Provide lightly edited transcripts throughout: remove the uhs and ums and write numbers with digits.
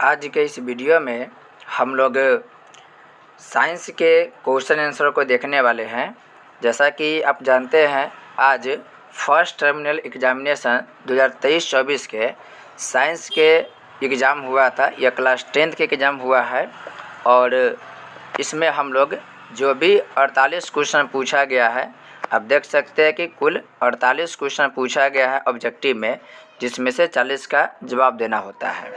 आज के इस वीडियो में हम लोग साइंस के क्वेश्चन आंसर को देखने वाले हैं। जैसा कि आप जानते हैं, आज फर्स्ट टर्मिनल एग्जामिनेशन 2023-24 के साइंस के एग्ज़ाम हुआ था। यह क्लास 10th के एग्ज़ाम हुआ है और इसमें हम लोग जो भी 48 क्वेश्चन पूछा गया है, आप देख सकते हैं कि कुल 48 क्वेश्चन पूछा गया है ऑब्जेक्टिव में, जिसमें से 40 का जवाब देना होता है।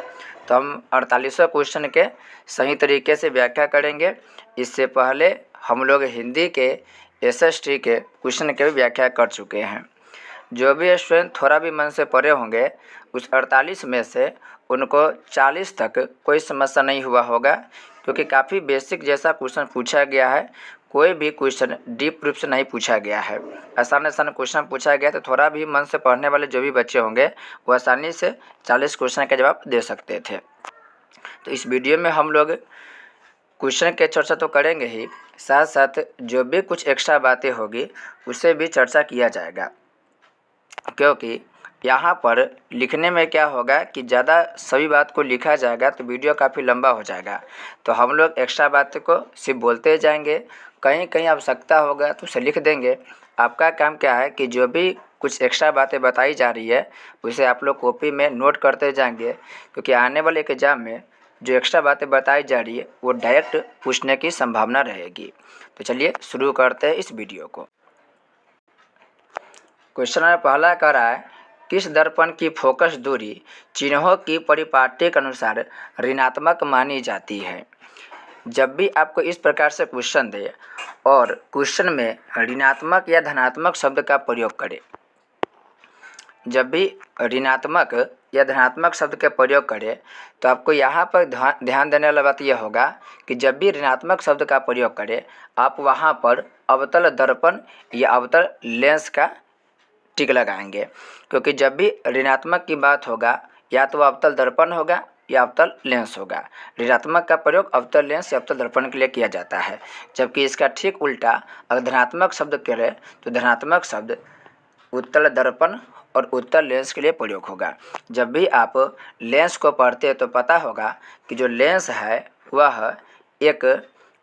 तो हम 48 क्वेश्चन के सही तरीके से व्याख्या करेंगे। इससे पहले हम लोग हिंदी के SST के क्वेश्चन के भी व्याख्या कर चुके हैं। जो भी स्टूडेंट थोड़ा भी मन से पढ़े होंगे, उस 48 में से उनको 40 तक कोई समस्या नहीं हुआ होगा, क्योंकि काफ़ी बेसिक जैसा क्वेश्चन पूछा गया है। कोई भी क्वेश्चन डीप रूप से नहीं पूछा गया है, आसान क्वेश्चन पूछा गया। तो थोड़ा भी मन से पढ़ने वाले जो भी बच्चे होंगे, वो आसानी से 40 क्वेश्चन का जवाब दे सकते थे। तो इस वीडियो में हम लोग क्वेश्चन के चर्चा तो करेंगे ही, साथ साथ जो भी कुछ एक्स्ट्रा बातें होगी उसे भी चर्चा किया जाएगा। क्योंकि यहाँ पर लिखने में क्या होगा कि ज़्यादा सभी बात को लिखा जाएगा तो वीडियो काफ़ी लंबा हो जाएगा। तो हम लोग एक्स्ट्रा बात को सिर्फ बोलते जाएंगे, कहीं कहीं आवश्यकता होगा तो उसे लिख देंगे। आपका काम क्या है कि जो भी कुछ एक्स्ट्रा बातें बताई जा रही है उसे आप लोग कॉपी में नोट करते जाएंगे, क्योंकि आने वाले एग्ज़ाम में जो एक्स्ट्रा बातें बताई जा रही है वो डायरेक्ट पूछने की संभावना रहेगी। तो चलिए शुरू करते हैं इस वीडियो को। क्वेश्चन नंबर पहला कह रहा है, किस दर्पण की फोकस दूरी चिन्हों की परिपाटी के अनुसार ऋणात्मक मानी जाती है। जब भी आपको इस प्रकार से क्वेश्चन दे और क्वेश्चन में ऋणात्मक या धनात्मक शब्द का प्रयोग करे, जब भी ऋणात्मक या धनात्मक शब्द का प्रयोग करे तो आपको यहाँ पर ध्यान देने वाला बात यह होगा कि जब भी ऋणात्मक शब्द का प्रयोग करे, आप वहाँ पर अवतल दर्पण या अवतल लेंस का टिक लगाएंगे। क्योंकि जब भी ऋणात्मक की बात होगा, या तो अवतल दर्पण होगा या अवतल लेंस होगा। ऋणात्मक का प्रयोग अवतल लेंस या अवतल दर्पण के लिए किया जाता है, जबकि इसका ठीक उल्टा अगर धनात्मक शब्द करें तो धनात्मक शब्द उत्तल दर्पण और उत्तल लेंस के लिए प्रयोग होगा। जब भी आप लेंस को पढ़ते हैं तो पता होगा कि जो लेंस है वह एक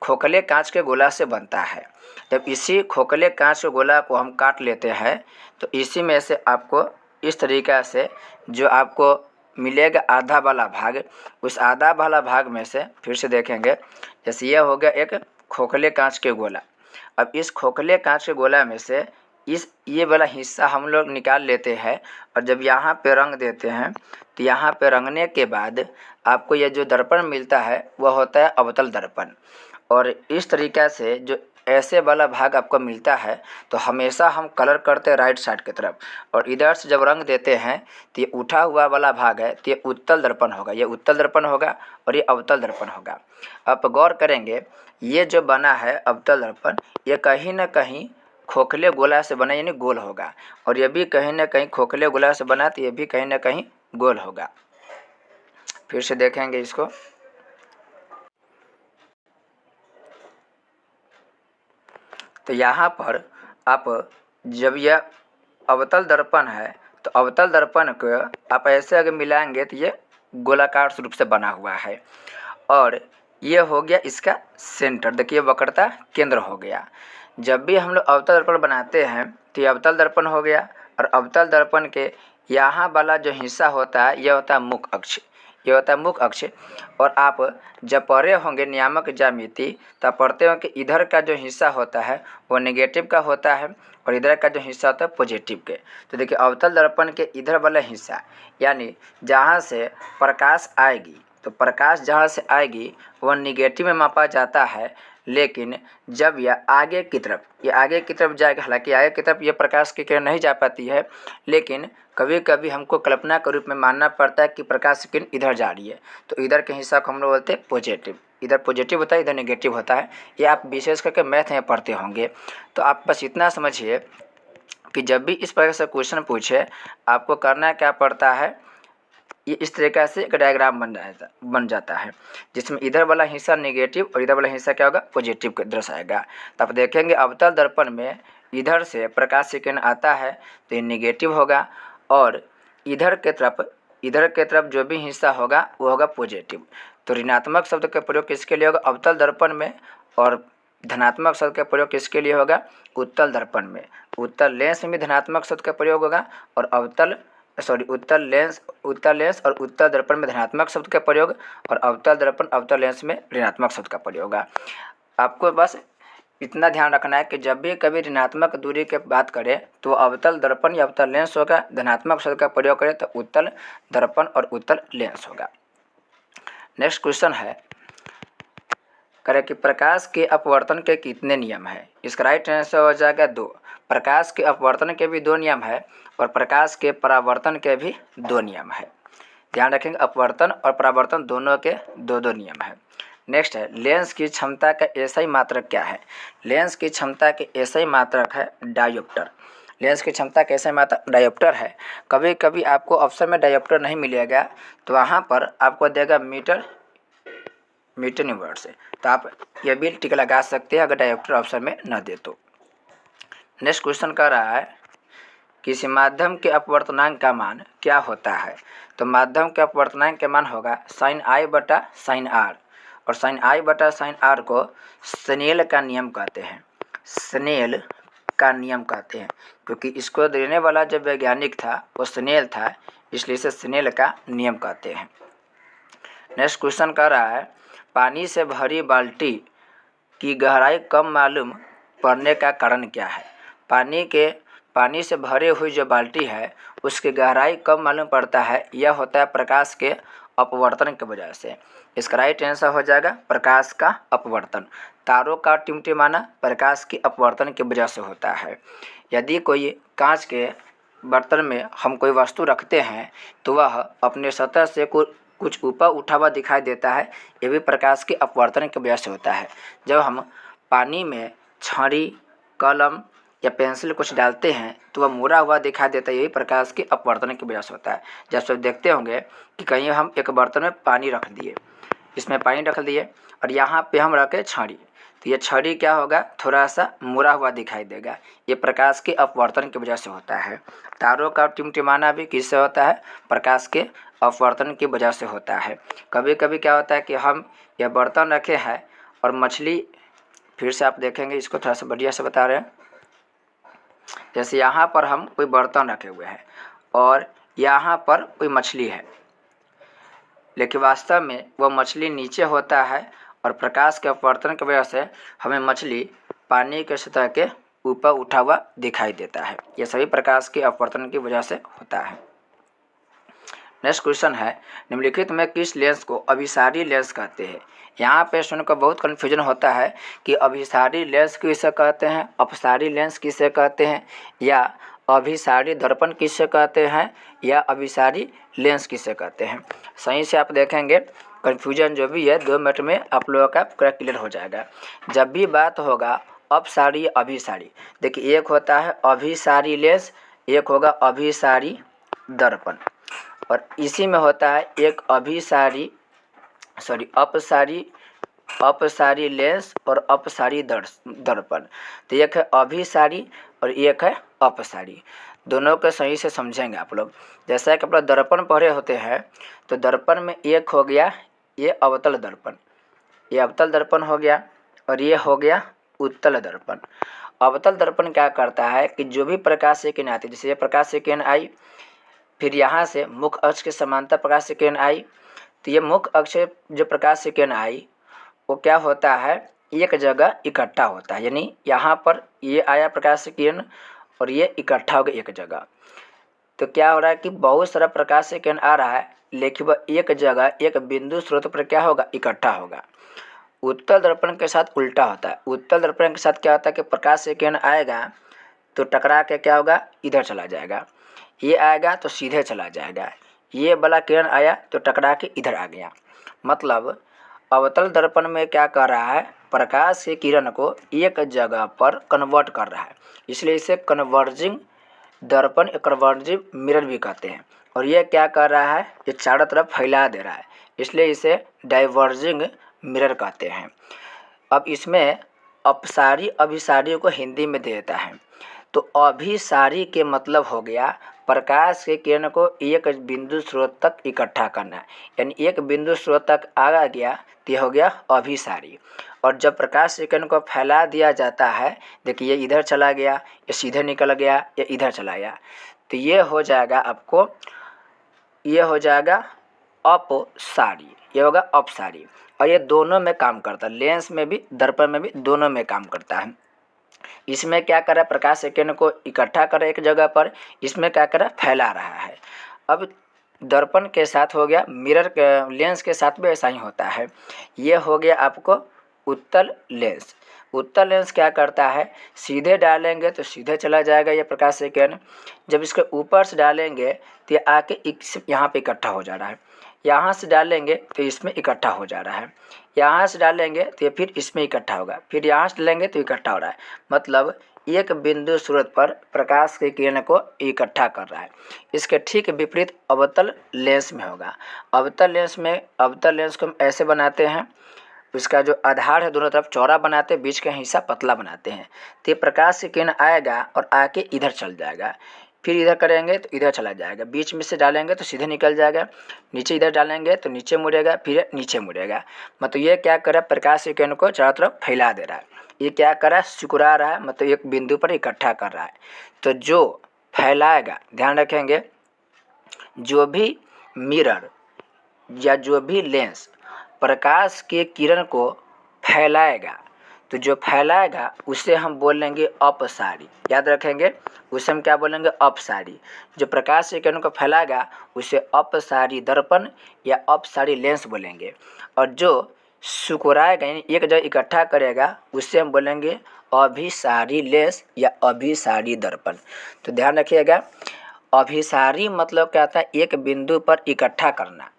खोखले कांच के गोला से बनता है। जब इसी खोखले कांच के गोला को हम काट लेते हैं तो इसी में से आपको इस तरीक़ा से जो आपको मिलेगा आधा वाला भाग, उस आधा वाला भाग में से फिर से देखेंगे, जैसे यह हो गया एक खोखले कांच के गोला। अब इस खोखले कांच के गोला में से ये वाला हिस्सा हम लोग निकाल लेते हैं और जब यहाँ पे रंग देते हैं तो यहाँ पे रंगने के बाद आपको यह जो दर्पण मिलता है वह होता है अवतल दर्पण। और इस तरीक़ा से जो ऐसे वाला भाग आपको मिलता है तो हमेशा हम कलर करते हैं राइट साइड की तरफ, और इधर से जब रंग देते हैं तो ये उठा हुआ वाला भाग है तो ये उत्तल दर्पण होगा, ये उत्तल दर्पण होगा और ये अवतल दर्पण होगा। आप गौर करेंगे, ये जो बना है अवतल दर्पण, ये कहीं ना कहीं खोखले गोला से बना, यानी गोल होगा, और ये भी कहीं ना कहीं खोखले गोला से बना तो ये भी कहीं ना कहीं गोल होगा। फिर से देखेंगे इसको। तो यहाँ पर आप जब यह अवतल दर्पण है तो अवतल दर्पण को आप ऐसे अगर मिलाएंगे तो ये गोलाकार रूप से बना हुआ है, और ये हो गया इसका सेंटर। देखिए वक्रता केंद्र हो गया। जब भी हम लोग अवतल दर्पण बनाते हैं तो ये अवतल दर्पण हो गया, और अवतल दर्पण के यहाँ वाला जो हिस्सा होता है यह होता है मुख अक्ष, ये होता है मुख अक्ष। और आप जब पढ़े होंगे नियामक ज्यामिति तो आप पढ़ते हो कि इधर का जो हिस्सा होता है वो नेगेटिव का होता है और इधर का जो हिस्सा होता है पॉजिटिव के। तो देखिए अवतल दर्पण के इधर वाला हिस्सा, यानी जहाँ से प्रकाश आएगी, तो प्रकाश जहाँ से आएगी वह निगेटिव में मापा जाता है। लेकिन जब यह आगे की तरफ जाएगा, हालांकि आगे की तरफ यह प्रकाश की किरण नहीं जा पाती है, लेकिन कभी कभी हमको कल्पना के रूप में मानना पड़ता है कि प्रकाश की किरण इधर जा रही है, तो इधर के हिस्सा को हम लोग बोलते हैं पॉजिटिव। इधर पॉजिटिव होता है, इधर नेगेटिव होता है। ये आप विशेष करके मैथ में पढ़ते होंगे। तो आप बस इतना समझिए कि जब भी इस प्रकार से क्वेश्चन पूछे, आपको करना क्या पड़ता है, ये इस तरीक़ा से एक डायग्राम बन जाता है, जिसमें इधर वाला हिस्सा नेगेटिव और इधर वाला हिस्सा क्या होगा, पॉजिटिव के दर्शाएगा। तो आप देखेंगे अवतल दर्पण में इधर से प्रकाश की किरण आता है तो ये नेगेटिव होगा, और इधर के तरफ इधर के तरफ जो भी हिस्सा होगा वो होगा पॉजिटिव। तो ऋणात्मक शब्द का प्रयोग किसके लिए होगा? अवतल दर्पण में। और धनात्मक शब्द का प्रयोग किसके लिए होगा? उत्तल दर्पण में। उत्तल लेंस में भी धनात्मक शब्द का प्रयोग होगा और उत्तल लेंस और उत्तल दर्पण में धनात्मक शब्द का प्रयोग और अवतल दर्पण अवतल लेंस में ऋणात्मक शब्द का प्रयोग होगा। आपको बस इतना ध्यान रखना है कि जब भी कभी ऋणात्मक दूरी की बात करें तो अवतल दर्पण या अवतल लेंस होगा, धनात्मक शब्द का प्रयोग करें तो उत्तल दर्पण और उत्तल लेंस होगा। नेक्स्ट क्वेश्चन है करें कि प्रकाश के अपवर्तन के कितने नियम है? इसका राइट आंसर हो जाएगा 2। प्रकाश के अपवर्तन के भी 2 नियम है और प्रकाश के परावर्तन के भी 2 नियम है। ध्यान रखेंगे, अपवर्तन और परावर्तन दोनों के 2-2 नियम है। नेक्स्ट है लेंस की क्षमता का एसआई मात्रक क्या है? लेंस की क्षमता के एसआई मात्रक है डायोप्टर। लेंस की क्षमता का एसआई मात्रक डायोप्टर है। कभी कभी आपको ऑप्शन में डायोप्टर नहीं मिलेगा तो वहाँ पर आपको देगा मीटर यूनिवर्स से, तो आप ये भी टिक लगा सकते हैं अगर डायोप्टर ऑप्शन में न दे तो। नेक्स्ट क्वेश्चन कर रहा है किसी माध्यम के अपवर्तनांक का मान क्या होता है? तो माध्यम के अपवर्तनांक का मान होगा sin I बटा sin R और sin I बटा sin R को स्नेल का नियम कहते हैं। स्नेल का नियम कहते हैं क्योंकि इसको देने वाला जो वैज्ञानिक था वो स्नेल था, इसलिए इसे स्नेल का नियम कहते हैं। नेक्स्ट क्वेश्चन कर रहा है पानी से भरी बाल्टी की गहराई कम मालूम पड़ने का कारण क्या है? पानी से भरे हुई जो बाल्टी है उसकी गहराई कम मालूम पड़ता है, यह होता है प्रकाश के अपवर्तन की वजह से। इसका राइट आंसर हो जाएगा प्रकाश का अपवर्तन। तारों का टिमटिमाना प्रकाश के अपवर्तन की वजह से होता है। यदि कोई कांच के बर्तन में हम कोई वस्तु रखते हैं तो वह अपने सतह से कुछ ऊपर उठा हुआ दिखाई देता है, यह भी प्रकाश के अपवर्तन की वजह से होता है। जब हम पानी में छड़ी, कलम या पेंसिल कुछ डालते हैं तो वह मुड़ा हुआ दिखाई देता है, यही प्रकाश के अपवर्तन की वजह से होता है। जैसे देखते होंगे कि कहीं हम एक बर्तन में पानी रख दिए, इसमें पानी रख दिए और यहाँ पे हम रखे छड़ी, तो ये छड़ी क्या होगा? थोड़ा सा मुड़ा हुआ दिखाई देगा, ये प्रकाश के अपवर्तन की वजह से होता है। तारों का टिमटिमाना भी किससे होता है? प्रकाश के अपवर्तन की वजह से होता है। कभी कभी क्या होता है कि हम यह बर्तन रखे हैं और मछली, फिर से आप देखेंगे इसको थोड़ा सा बढ़िया से बता रहे हैं। जैसे यहाँ पर हम कोई बर्तन रखे हुए हैं और यहाँ पर कोई मछली है, लेकिन वास्तव में वो मछली नीचे होता है और प्रकाश के अपवर्तन की वजह से हमें मछली पानी के सतह के ऊपर उठा हुआ दिखाई देता है। ये सभी प्रकाश के अपवर्तन की वजह से होता है। नेक्स्ट क्वेश्चन है निम्नलिखित में किस लेंस को अभिसारी लेंस कहते हैं? यहाँ पे सुनकर बहुत कन्फ्यूजन होता है कि अभिसारी लेंस किसे कहते हैं, अपसारी लेंस किसे कहते हैं, या अभिसारी दर्पण किसे कहते हैं, या अभिसारी लेंस किसे कहते हैं। सही से आप देखेंगे कन्फ्यूजन जो भी है 2 मिनट में आप लोगों का पूरा क्लियर हो जाएगा। जब भी बात होगा अपसारी अभिसारी, देखिए एक होता है अभिसारी लेंस, एक होगा अभिसारी दर्पण, और इसी में होता है एक अपसारी लेंस और अपसारी दर्पण। तो एक है अभिसारी और एक है अपसारी, दोनों को सही से समझेंगे आप लोग। जैसा कि आप लोग दर्पण पढ़े होते हैं तो दर्पण में एक हो गया ये अवतल दर्पण, ये अवतल दर्पण हो गया, और ये हो गया उत्तल दर्पण। अवतल दर्पण क्या करता है कि जो भी प्रकाश से किरण आती है, जैसे ये प्रकाश से किरण आई, फिर यहाँ से मुख्य अक्ष के समांतर प्रकाश से किरण आई, तो ये मुख्य अक्ष से जो प्रकाश से किरण आई वो क्या होता है? एक जगह इकट्ठा होता है, यानी यहाँ पर ये आया प्रकाश से किरण और ये इकट्ठा हो गया एक जगह। तो क्या हो रहा है कि बहुत सारा प्रकाश से किरण आ रहा है, लेकिन वह एक जगह एक बिंदु स्रोत पर क्या होगा? इकट्ठा होगा। उत्तल दर्पण के साथ उल्टा होता है। उत्तल दर्पण के साथ क्या होता है कि प्रकाश से किरण आएगा तो टकरा के क्या होगा? इधर चला जाएगा, ये आएगा तो सीधे चला जाएगा, ये वाला किरण आया तो टकरा के इधर आ गया। मतलब अवतल दर्पण में क्या कर रहा है? प्रकाश के किरण को एक जगह पर कन्वर्ट कर रहा है, इसलिए इसे कन्वर्जिंग दर्पण, कन्वर्जिंग मिरर भी कहते हैं। और ये क्या कर रहा है? ये चारों तरफ फैला दे रहा है, इसलिए इसे डाइवर्जिंग मिरर कहते हैं। अब इसमें अपसारी अभिसारी को हिंदी में दे देता है। तो अभिसारी के मतलब हो गया प्रकाश के किरण को एक बिंदु स्रोत तक इकट्ठा करना है, यानी एक बिंदु स्रोत तक आ गया तो यह हो गया अभिसारी। और जब प्रकाश के किरण को फैला दिया जाता है, देखिए ये इधर चला गया, ये सीधे निकल गया, ये इधर चला गया, तो ये हो जाएगा आपको, ये हो जाएगा अपसारी, ये होगा अपसारी। और ये दोनों में काम करता है, लेंस में भी दर्पण में भी, दोनों में काम करता है। इसमें क्या कर रहा है, प्रकाश के किरण को इकट्ठा कर रहा है एक जगह पर, इसमें क्या कर रहा है, फैला रहा है। अब दर्पण के साथ हो गया, मिरर के लेंस के साथ भी ऐसा ही होता है। ये हो गया आपको उत्तल लेंस। उत्तल लेंस क्या करता है, सीधे डालेंगे तो सीधे चला जाएगा ये प्रकाश से किरण, जब इसके ऊपर से डालेंगे तो ये आके यहाँ पे इकट्ठा हो जा रहा है, यहाँ से डालेंगे तो इसमें इकट्ठा हो जा रहा है, यहाँ से डालेंगे तो ये फिर इसमें इकट्ठा होगा, फिर यहाँ से डालेंगे तो इकट्ठा हो रहा है। मतलब एक बिंदु स्रोत पर प्रकाश के किरण को इकट्ठा कर रहा है। इसके ठीक विपरीत अवतल लेंस में होगा। अवतल लेंस को हम ऐसे बनाते हैं, इसका जो आधार है दोनों तरफ चौड़ा बनाते हैं, बीच का हिस्सा पतला बनाते हैं, तो ये प्रकाश की किरण आएगा और आके इधर चल जाएगा, फिर इधर करेंगे तो इधर चला जाएगा, बीच में से डालेंगे तो सीधे निकल जाएगा, नीचे इधर डालेंगे तो नीचे मुड़ेगा, फिर नीचे मुड़ेगा। मतलब ये क्या कर रहा है, प्रकाश की किरण को चारों तरफ फैला दे रहा है। ये क्या कर रहा है, सिकुड़ा रहा है, मतलब एक बिंदु पर इकट्ठा कर रहा है। तो जो फैलाएगा, ध्यान रखेंगे, जो भी मिरर या जो भी लेंस प्रकाश के किरण को फैलाएगा, तो जो फैलाएगा उसे हम बोलेंगे अपसारी। याद रखेंगे, उसे हम क्या बोलेंगे, अपसारी। जो प्रकाश के किरण को फैलाएगा उसे अपसारी दर्पण या अपसारी लेंस बोलेंगे। और जो सिकुड़ाएगा यानी एक जगह इकट्ठा करेगा उसे हम बोलेंगे अभिसारी लेंस या अभिसारी दर्पण। तो ध्यान रखिएगा, अभिसारी मतलब क्या होता है, एक बिंदु पर इकट्ठा करना,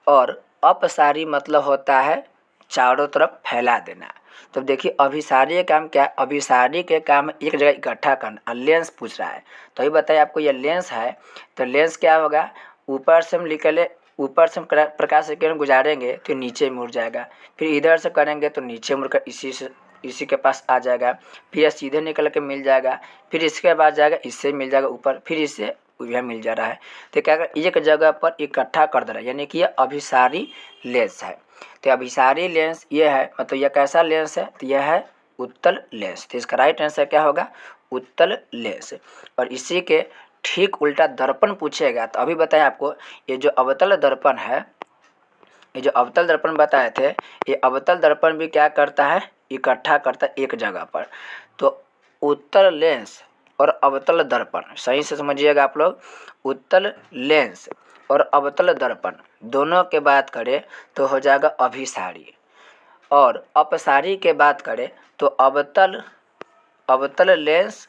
और अपसारी मतलब होता है चारों तरफ फैला देना। तो देखिए अभिसारी का काम क्या है, अभिसारी के काम एक जगह इकट्ठा करना। लेंस पूछ रहा है तो ये बताइए आपको, ये लेंस है तो लेंस क्या होगा, ऊपर से हम निकले, ऊपर से हम प्रकाश की किरण गुजारेंगे तो नीचे मुड़ जाएगा, फिर इधर से करेंगे तो नीचे मुड़कर इसी के पास आ जाएगा, फिर सीधे निकल के मिल जाएगा, फिर इसके बाद जाएगा इससे मिल जाएगा ऊपर, फिर इससे यह मिल जा रहा है। तो क्या कर एक जगह पर इकट्ठा कर दे रहा है, यानी कि यह अभिसारी लेंस है। तो अभिसारी लेंस ये है, मतलब यह कैसा लेंस है, तो यह है उत्तल लेंस। तो इसका राइट आंसर क्या होगा, उत्तल लेंस। और इसी के ठीक उल्टा दर्पण पूछेगा तो अभी बताएं आपको, ये जो अवतल दर्पण है, ये जो अवतल दर्पण बताए थे, ये अवतल दर्पण भी क्या करता है, इकट्ठा करता है एक जगह पर। तो उत्तल लेंस और अवतल दर्पण, सही से समझिएगा आप लोग, उत्तल लेंस और अवतल दर्पण दोनों के बात करें तो हो जाएगा अभिसारी, और अपसारी के बात करें तो अवतल लेंस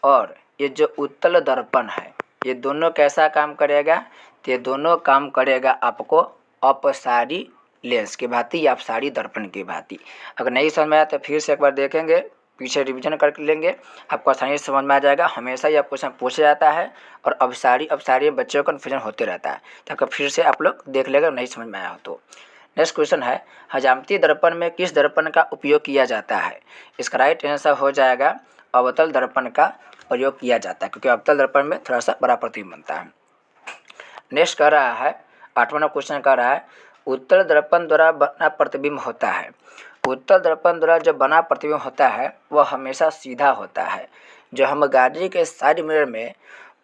और ये जो उत्तल दर्पण है, ये दोनों कैसा काम करेगा, तो ये दोनों काम करेगा आपको अपसारी लेंस की भांति या अपसारी दर्पण की भांति। अगर नहीं समझ में आया तो फिर से एक बार देखेंगे, पीछे रिवीजन कर लेंगे, आपको आसानी से समझ में आ जाएगा। हमेशा ही आपको पूछा जाता है और अपसारी बच्चों को कन्फ्यूजन होते रहता है, तो आपको फिर से आप लोग देख लेगा नहीं समझ में आया हो तो। नेक्स्ट क्वेश्चन है, हजामती दर्पण में किस दर्पण का उपयोग किया जाता है। इसका राइट आंसर हो जाएगा अवतल दर्पण का प्रयोग किया जाता है, क्योंकि अवतल दर्पण में थोड़ा सा बड़ा प्रतिबिंब बनता है। नेक्स्ट कह रहा है, 8वां क्वेश्चन कह रहा है, उत्तल दर्पण द्वारा बना प्रतिबिंब होता है। उत्तल दर्पण द्वारा जो बना प्रतिबिंब होता है वह हमेशा सीधा होता है। जो हम गाड़ी के साइड मिरर में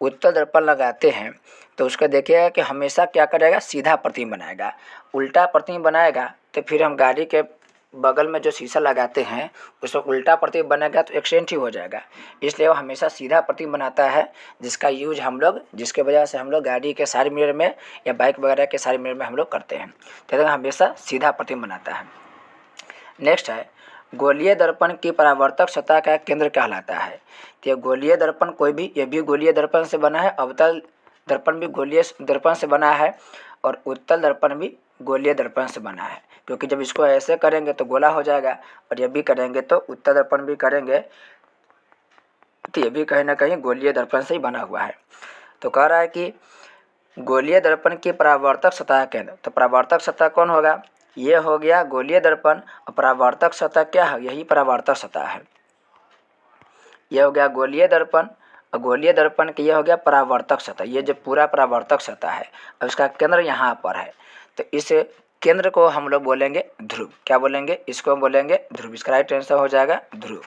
उत्तल दर्पण लगाते हैं तो उसका देखिएगा कि हमेशा क्या करेगा, सीधा प्रतिबिंब बनाएगा। उल्टा प्रतिबिंब बनाएगा तो फिर हम गाड़ी के बगल में जो शीशा लगाते हैं उसमें उल्टा प्रतिबिंब बनेगा तो एक्सीडेंट ही हो जाएगा। इसलिए वो हमेशा सीधा प्रतिबिंब बनाता है, जिसका यूज हम लोग, जिसके वजह से हम लोग गाड़ी के साइड मिरर में या बाइक वगैरह के साइड मिरर में हम लोग करते हैं, तो हमेशा सीधा प्रतिबिंब बनाता है। नेक्स्ट है, गोलीय दर्पण की परावर्तक सतह का केंद्र कहलाता है। तो ये गोलीय दर्पण कोई भी, ये भी गोलीय दर्पण से बना है, अवतल दर्पण भी गोलीय दर्पण से बना है और उत्तल दर्पण भी गोलीय दर्पण से बना है, क्योंकि जब इसको ऐसे करेंगे तो गोला हो जाएगा और ये भी करेंगे तो उत्तल दर्पण भी करेंगे तो ये भी कहीं ना कहीं गोलीय दर्पण से ही बना हुआ है। तो कह रहा है कि गोलीय दर्पण की परावर्तक सतह केंद्र, तो परावर्तक सतह कौन होगा, ये हो गया गोलीय दर्पण, और परावर्तक सतह क्या है, यही परावर्तक सतह है। यह हो गया गोलीय दर्पण और गोलीय दर्पण की ये हो गया परावर्तक सतह, ये जो पूरा परावर्तक सतह है, अब इसका केंद्र यहाँ पर है, तो इस केंद्र को हम लोग बोलेंगे ध्रुव। क्या बोलेंगे? इसको हम बोलेंगे ध्रुव। इसका राइट आंसर हो जाएगा ध्रुव।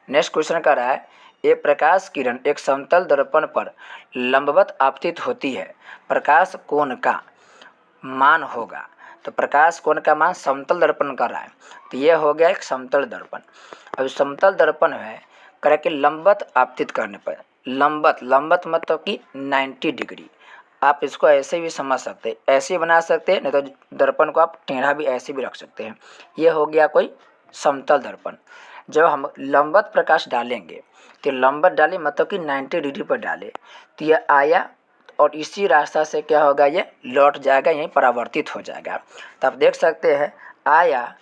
नेक्स्ट क्वेश्चन कह रहा है, एक प्रकाश किरण एक समतल दर्पण पर लंबवत आपतित होती है, प्रकाश कोण का मान होगा। तो प्रकाश कोण का मान समतल दर्पण कर रहा है, तो ये हो गया एक समतल दर्पण। अब समतल दर्पण है करे कि लंबवत आपतित करने पर, लंबवत मतलब कि 90 डिग्री। आप इसको ऐसे भी समझ सकते हैं, ऐसे बना सकते हैं, नहीं तो दर्पण को आप टेढ़ा भी ऐसे भी रख सकते हैं। ये हो गया कोई समतल दर्पण। जब हम लंबवत प्रकाश डालेंगे तो लंबवत डाले मतलब कि 90 डिग्री पर डाले, तो ये आया और इसी रास्ता से क्या होगा, ये लौट जाएगा, यहीं परावर्तित हो जाएगा। तो आप देख सकते हैं आया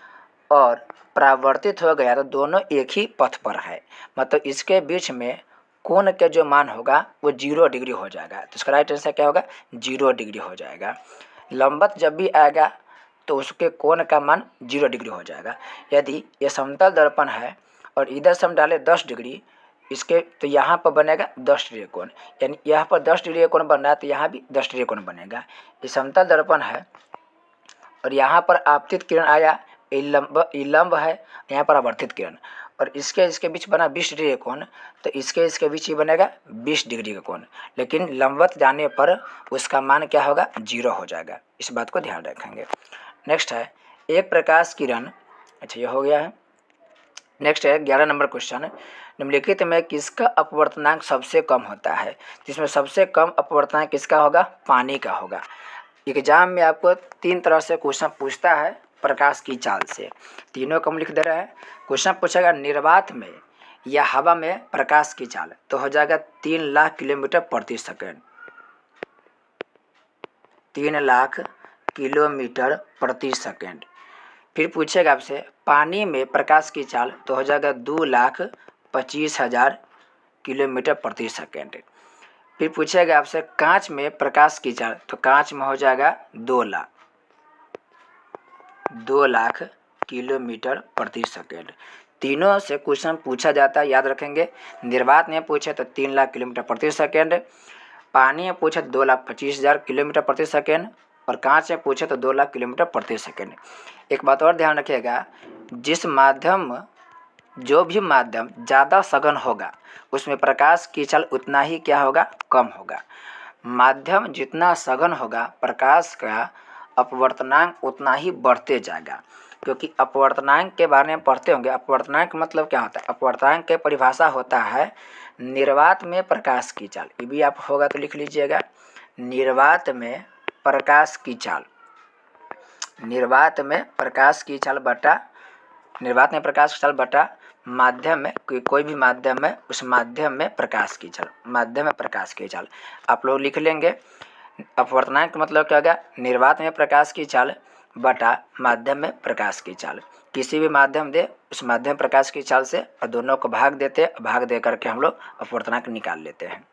और परावर्तित हो गया, तो दोनों एक ही पथ पर है, मतलब इसके बीच में कोण के जो मान होगा वो 0 डिग्री हो जाएगा। तो इसका राइट आंसर क्या होगा? 0 डिग्री हो जाएगा। लंबवत जब भी आएगा तो उसके कोण का मान 0 डिग्री हो जाएगा। यदि ये समतल दर्पण है और इधर से हम डालें 10 डिग्री इसके, तो यहाँ पर बनेगा 10 डिग्री कोण, यानी यहाँ पर 10 डिग्री कोण बन रहा है, तो यहाँ भी 10 डिग्री कोण बनेगा। ये समतल दर्पण है और यहाँ पर आपतित किरण आया, ये लंब है, यहाँ पर आवर्तित किरण, और इसके बीच बना 20 डिग्री का कोण, तो इसके बीच ही बनेगा 20 डिग्री का कोण। लेकिन लंबवत जाने पर उसका मान क्या होगा? 0 हो जाएगा। इस बात को ध्यान रखेंगे। नेक्स्ट है एक प्रकाश किरण, अच्छा ये हो गया है। नेक्स्ट है 11 नंबर क्वेश्चन, निम्नलिखित में किसका अपवर्तनांक सबसे कम होता है? जिसमें सबसे कम अपवर्तनांक किसका होगा? पानी का होगा। एग्जाम में आपको 3 तरह से क्वेश्चन पूछता है प्रकाश की चाल से, तीनों को हम लिख दे रहे हैं। क्वेश्चन पूछेगा निर्वात में या हवा में प्रकाश की चाल, तो हो जाएगा 3 लाख किलोमीटर प्रति सेकेंड, 3 लाख किलोमीटर प्रति सेकेंड। फिर पूछेगा आपसे पानी में प्रकाश की चाल, तो हो जाएगा 2,25,000 किलोमीटर प्रति सेकेंड। फिर पूछेगा आपसे कांच में प्रकाश की चाल, तो कांच में हो जाएगा 2 लाख किलोमीटर प्रति सेकेंड। तीनों से क्वेश्चन पूछा जाता है, याद रखेंगे। निर्वात में पूछे तो 3 लाख किलोमीटर प्रति सेकेंड, पानी में पूछे तो 2,25,000 किलोमीटर प्रति सेकेंड, और कांच में पूछे तो 2 लाख किलोमीटर प्रति सेकेंड। एक बात और ध्यान रखिएगा, जो भी माध्यम ज़्यादा सघन होगा उसमें प्रकाश की चाल उतना ही क्या होगा? कम होगा। माध्यम जितना सघन होगा प्रकाश का अपवर्तनांक उतना ही बढ़ते जाएगा, क्योंकि अपवर्तनांक के बारे में पढ़ते होंगे। अपवर्तनांक मतलब क्या होता है? अपवर्तनांक की परिभाषा होता है निर्वात में प्रकाश की चाल। ये भी आप होगा तो लिख लीजिएगा, निर्वात में प्रकाश की चाल, निर्वात में प्रकाश की चाल बटा, निर्वात में प्रकाश की चाल बटा माध्यम में, कोई भी माध्यम में, उस माध्यम में प्रकाश की चाल, माध्यम में प्रकाश की चाल आप लोग लिख लेंगे। अपवर्तनांक मतलब क्या होगा? निर्वात में प्रकाश की चाल बटा माध्यम में प्रकाश की चाल। किसी भी माध्यम दे उस माध्यम प्रकाश की चाल से और दोनों को भाग देते, भाग दे करके हम लोग अपवर्तनांक निकाल लेते हैं।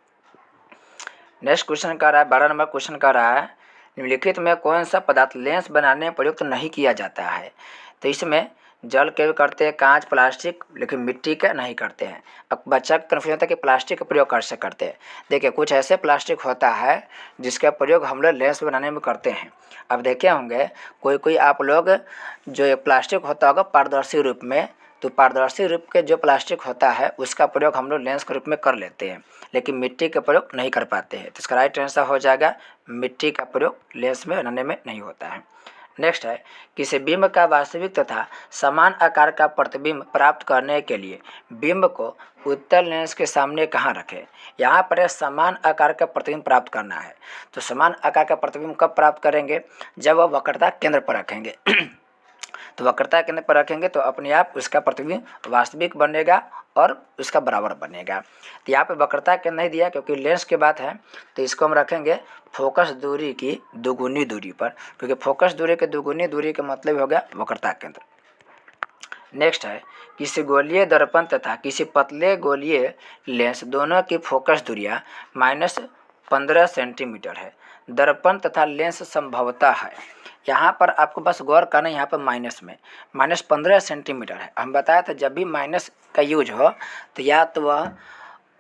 नेक्स्ट क्वेश्चन कर रहा है 12 नंबर क्वेश्चन कर रहा है, निम्नलिखित में कौन सा पदार्थ लेंस बनाने में प्रयुक्त नहीं किया जाता है? तो इसमें जल के भी करते हैं, कांच, प्लास्टिक, लेकिन मिट्टी का नहीं करते हैं। अब बच्चा का कन्फ्यूजन होता है कि प्लास्टिक का प्रयोग कैसे करते हैं। देखिए कुछ ऐसे प्लास्टिक होता है जिसका प्रयोग हम लोग लेंस बनाने में करते हैं। अब देखे होंगे कोई आप लोग जो ये प्लास्टिक होता होगा पारदर्शी रूप में, तो पारदर्शी रूप के जो प्लास्टिक होता है उसका प्रयोग हम लोग लेंस के रूप में कर लेते हैं, लेकिन मिट्टी का प्रयोग नहीं कर पाते हैं। तो इसका राइट आंसर हो जाएगा मिट्टी का प्रयोग लेंस में बनाने में नहीं होता है। नेक्स्ट है किसी बिंब का वास्तविक तथा समान आकार का प्रतिबिंब प्राप्त करने के लिए बिंब को उत्तल लेंस के सामने कहाँ रखें? यहाँ पर समान आकार का प्रतिबिंब प्राप्त करना है, तो समान आकार का प्रतिबिंब कब प्राप्त करेंगे? जब वह वक्रता केंद्र पर रखेंगे तो वक्रता केंद्र पर रखेंगे तो अपने आप उसका प्रतिबिंब वास्तविक बनेगा और उसका बराबर बनेगा। तो यहाँ पे वक्रता केंद्र नहीं दिया क्योंकि लेंस की बात है, तो इसको हम रखेंगे फोकस दूरी की दोगुनी दूरी पर, क्योंकि फोकस दूरी की दोगुनी दूरी का मतलब हो गया वक्रता केंद्र। नेक्स्ट है किसी गोलीय दर्पण तथा किसी पतले गोलीय लेंस दोनों की फोकस दूरियाँ -15 सेंटीमीटर है। दर्पण तथा लेंस संभवतः है, यहाँ पर आपको बस गौर करना, यहाँ पर माइनस में -15 सेंटीमीटर है। हम बताया था जब भी माइनस का यूज हो तो या तो वह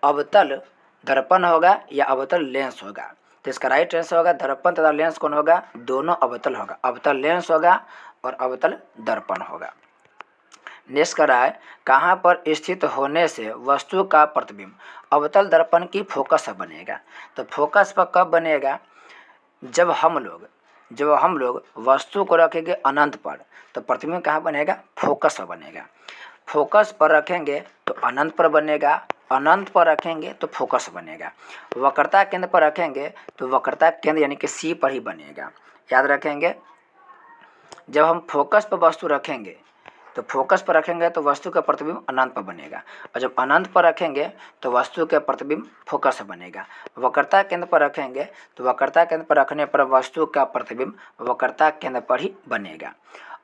अवतल दर्पण होगा या अवतल लेंस होगा। तो इसका राइट आंसर होगा दर्पण तथा लेंस कौन होगा, दोनों अवतल होगा, अवतल लेंस होगा और अवतल दर्पण होगा। नेक्स्ट कर रहा है कहाँ पर स्थित होने से वस्तु का प्रतिबिंब अवतल दर्पण की फोकस बनेगा। तो फोकस पर कब बनेगा, जब हम लोग वस्तु को रखेंगे अनंत पर तो प्रतिबिंब कहाँ बनेगा, फोकस पर बनेगा। फोकस पर रखेंगे तो अनंत पर बनेगा, अनंत पर रखेंगे तो फोकस बनेगा। वक्रता केंद्र पर रखेंगे तो वक्रता केंद्र यानी कि सी पर ही बनेगा। याद रखेंगे, जब हम फोकस पर वस्तु रखेंगे तो फोकस पर रखेंगे तो वस्तु का प्रतिबिंब अनंत पर बनेगा, और जब अनंत पर रखेंगे तो वस्तु का प्रतिबिंब फोकस पर बनेगा। वक्रता केंद्र पर रखेंगे तो वक्रता केंद्र पर रखने पर वस्तु का प्रतिबिंब वक्रता केंद्र पर ही बनेगा।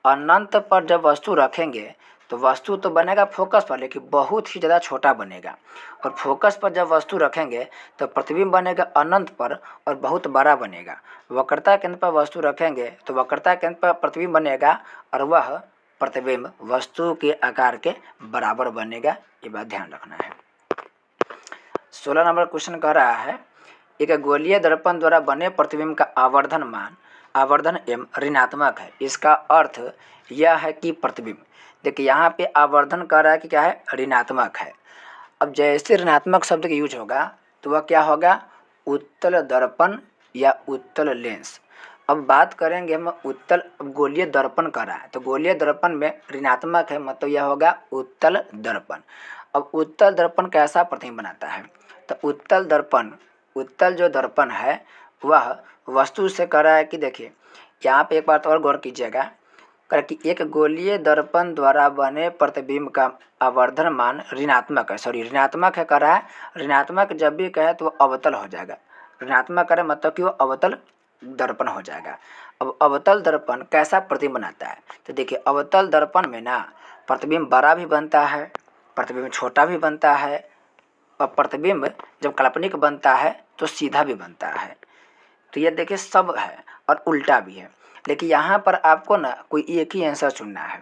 अनंत पर जब वस्तु रखेंगे तो वस्तु तो बनेगा फोकस पर, लेकिन बहुत ही ज़्यादा छोटा बनेगा। और फोकस पर जब वस्तु रखेंगे तो प्रतिबिंब बनेगा अनंत पर और बहुत बड़ा बनेगा। वक्रता केंद्र पर वस्तु रखेंगे तो वक्रता केंद्र पर प्रतिबिंब बनेगा और वह प्रतिबिंब वस्तु के आकार के बराबर बनेगा। ये बात ध्यान रखना है। 16 नंबर क्वेश्चन कह रहा है एक गोलीय दर्पण द्वारा बने प्रतिबिंब का आवर्धन एम ऋणात्मक है। इसका अर्थ यह है कि प्रतिबिंब, देखिए यहाँ पे आवर्धन कर रहा है कि क्या है, ऋणात्मक है। अब जैसे ऋणात्मक शब्द का यूज होगा तो वह क्या होगा, उत्तल दर्पण या उत्तल लेंस। अब बात करेंगे हम उत्तल, गोलीय दर्पण का रहा है तो गोलीय दर्पण में ऋणात्मक है, मतलब यह होगा उत्तल दर्पण। अब उत्तल दर्पण कैसा प्रतिबिंब बनाता है, तो उत्तल जो दर्पण है वह वस्तु से कर रहा है कि देखिए यहाँ पे एक बात और गौर कीजिएगा, कर कि एक गोलीय दर्पण द्वारा बने प्रतिबिंब का आवर्धन मान ऋणात्मक है कर रहा है। ऋणात्मक जब भी कहे तो वो अवतल हो जाएगा, ऋणात्मक करे मतलब कि वो अवतल दर्पण हो जाएगा। अब अवतल दर्पण कैसा प्रतिबिंब बनाता है, तो देखिए अवतल दर्पण में ना प्रतिबिंब बड़ा भी बनता है, प्रतिबिंब छोटा भी बनता है, और प्रतिबिंब जब काल्पनिक बनता है तो सीधा भी बनता है। तो ये देखिए सब है और उल्टा भी है, लेकिन यहाँ पर आपको ना कोई एक ही आंसर चुनना है।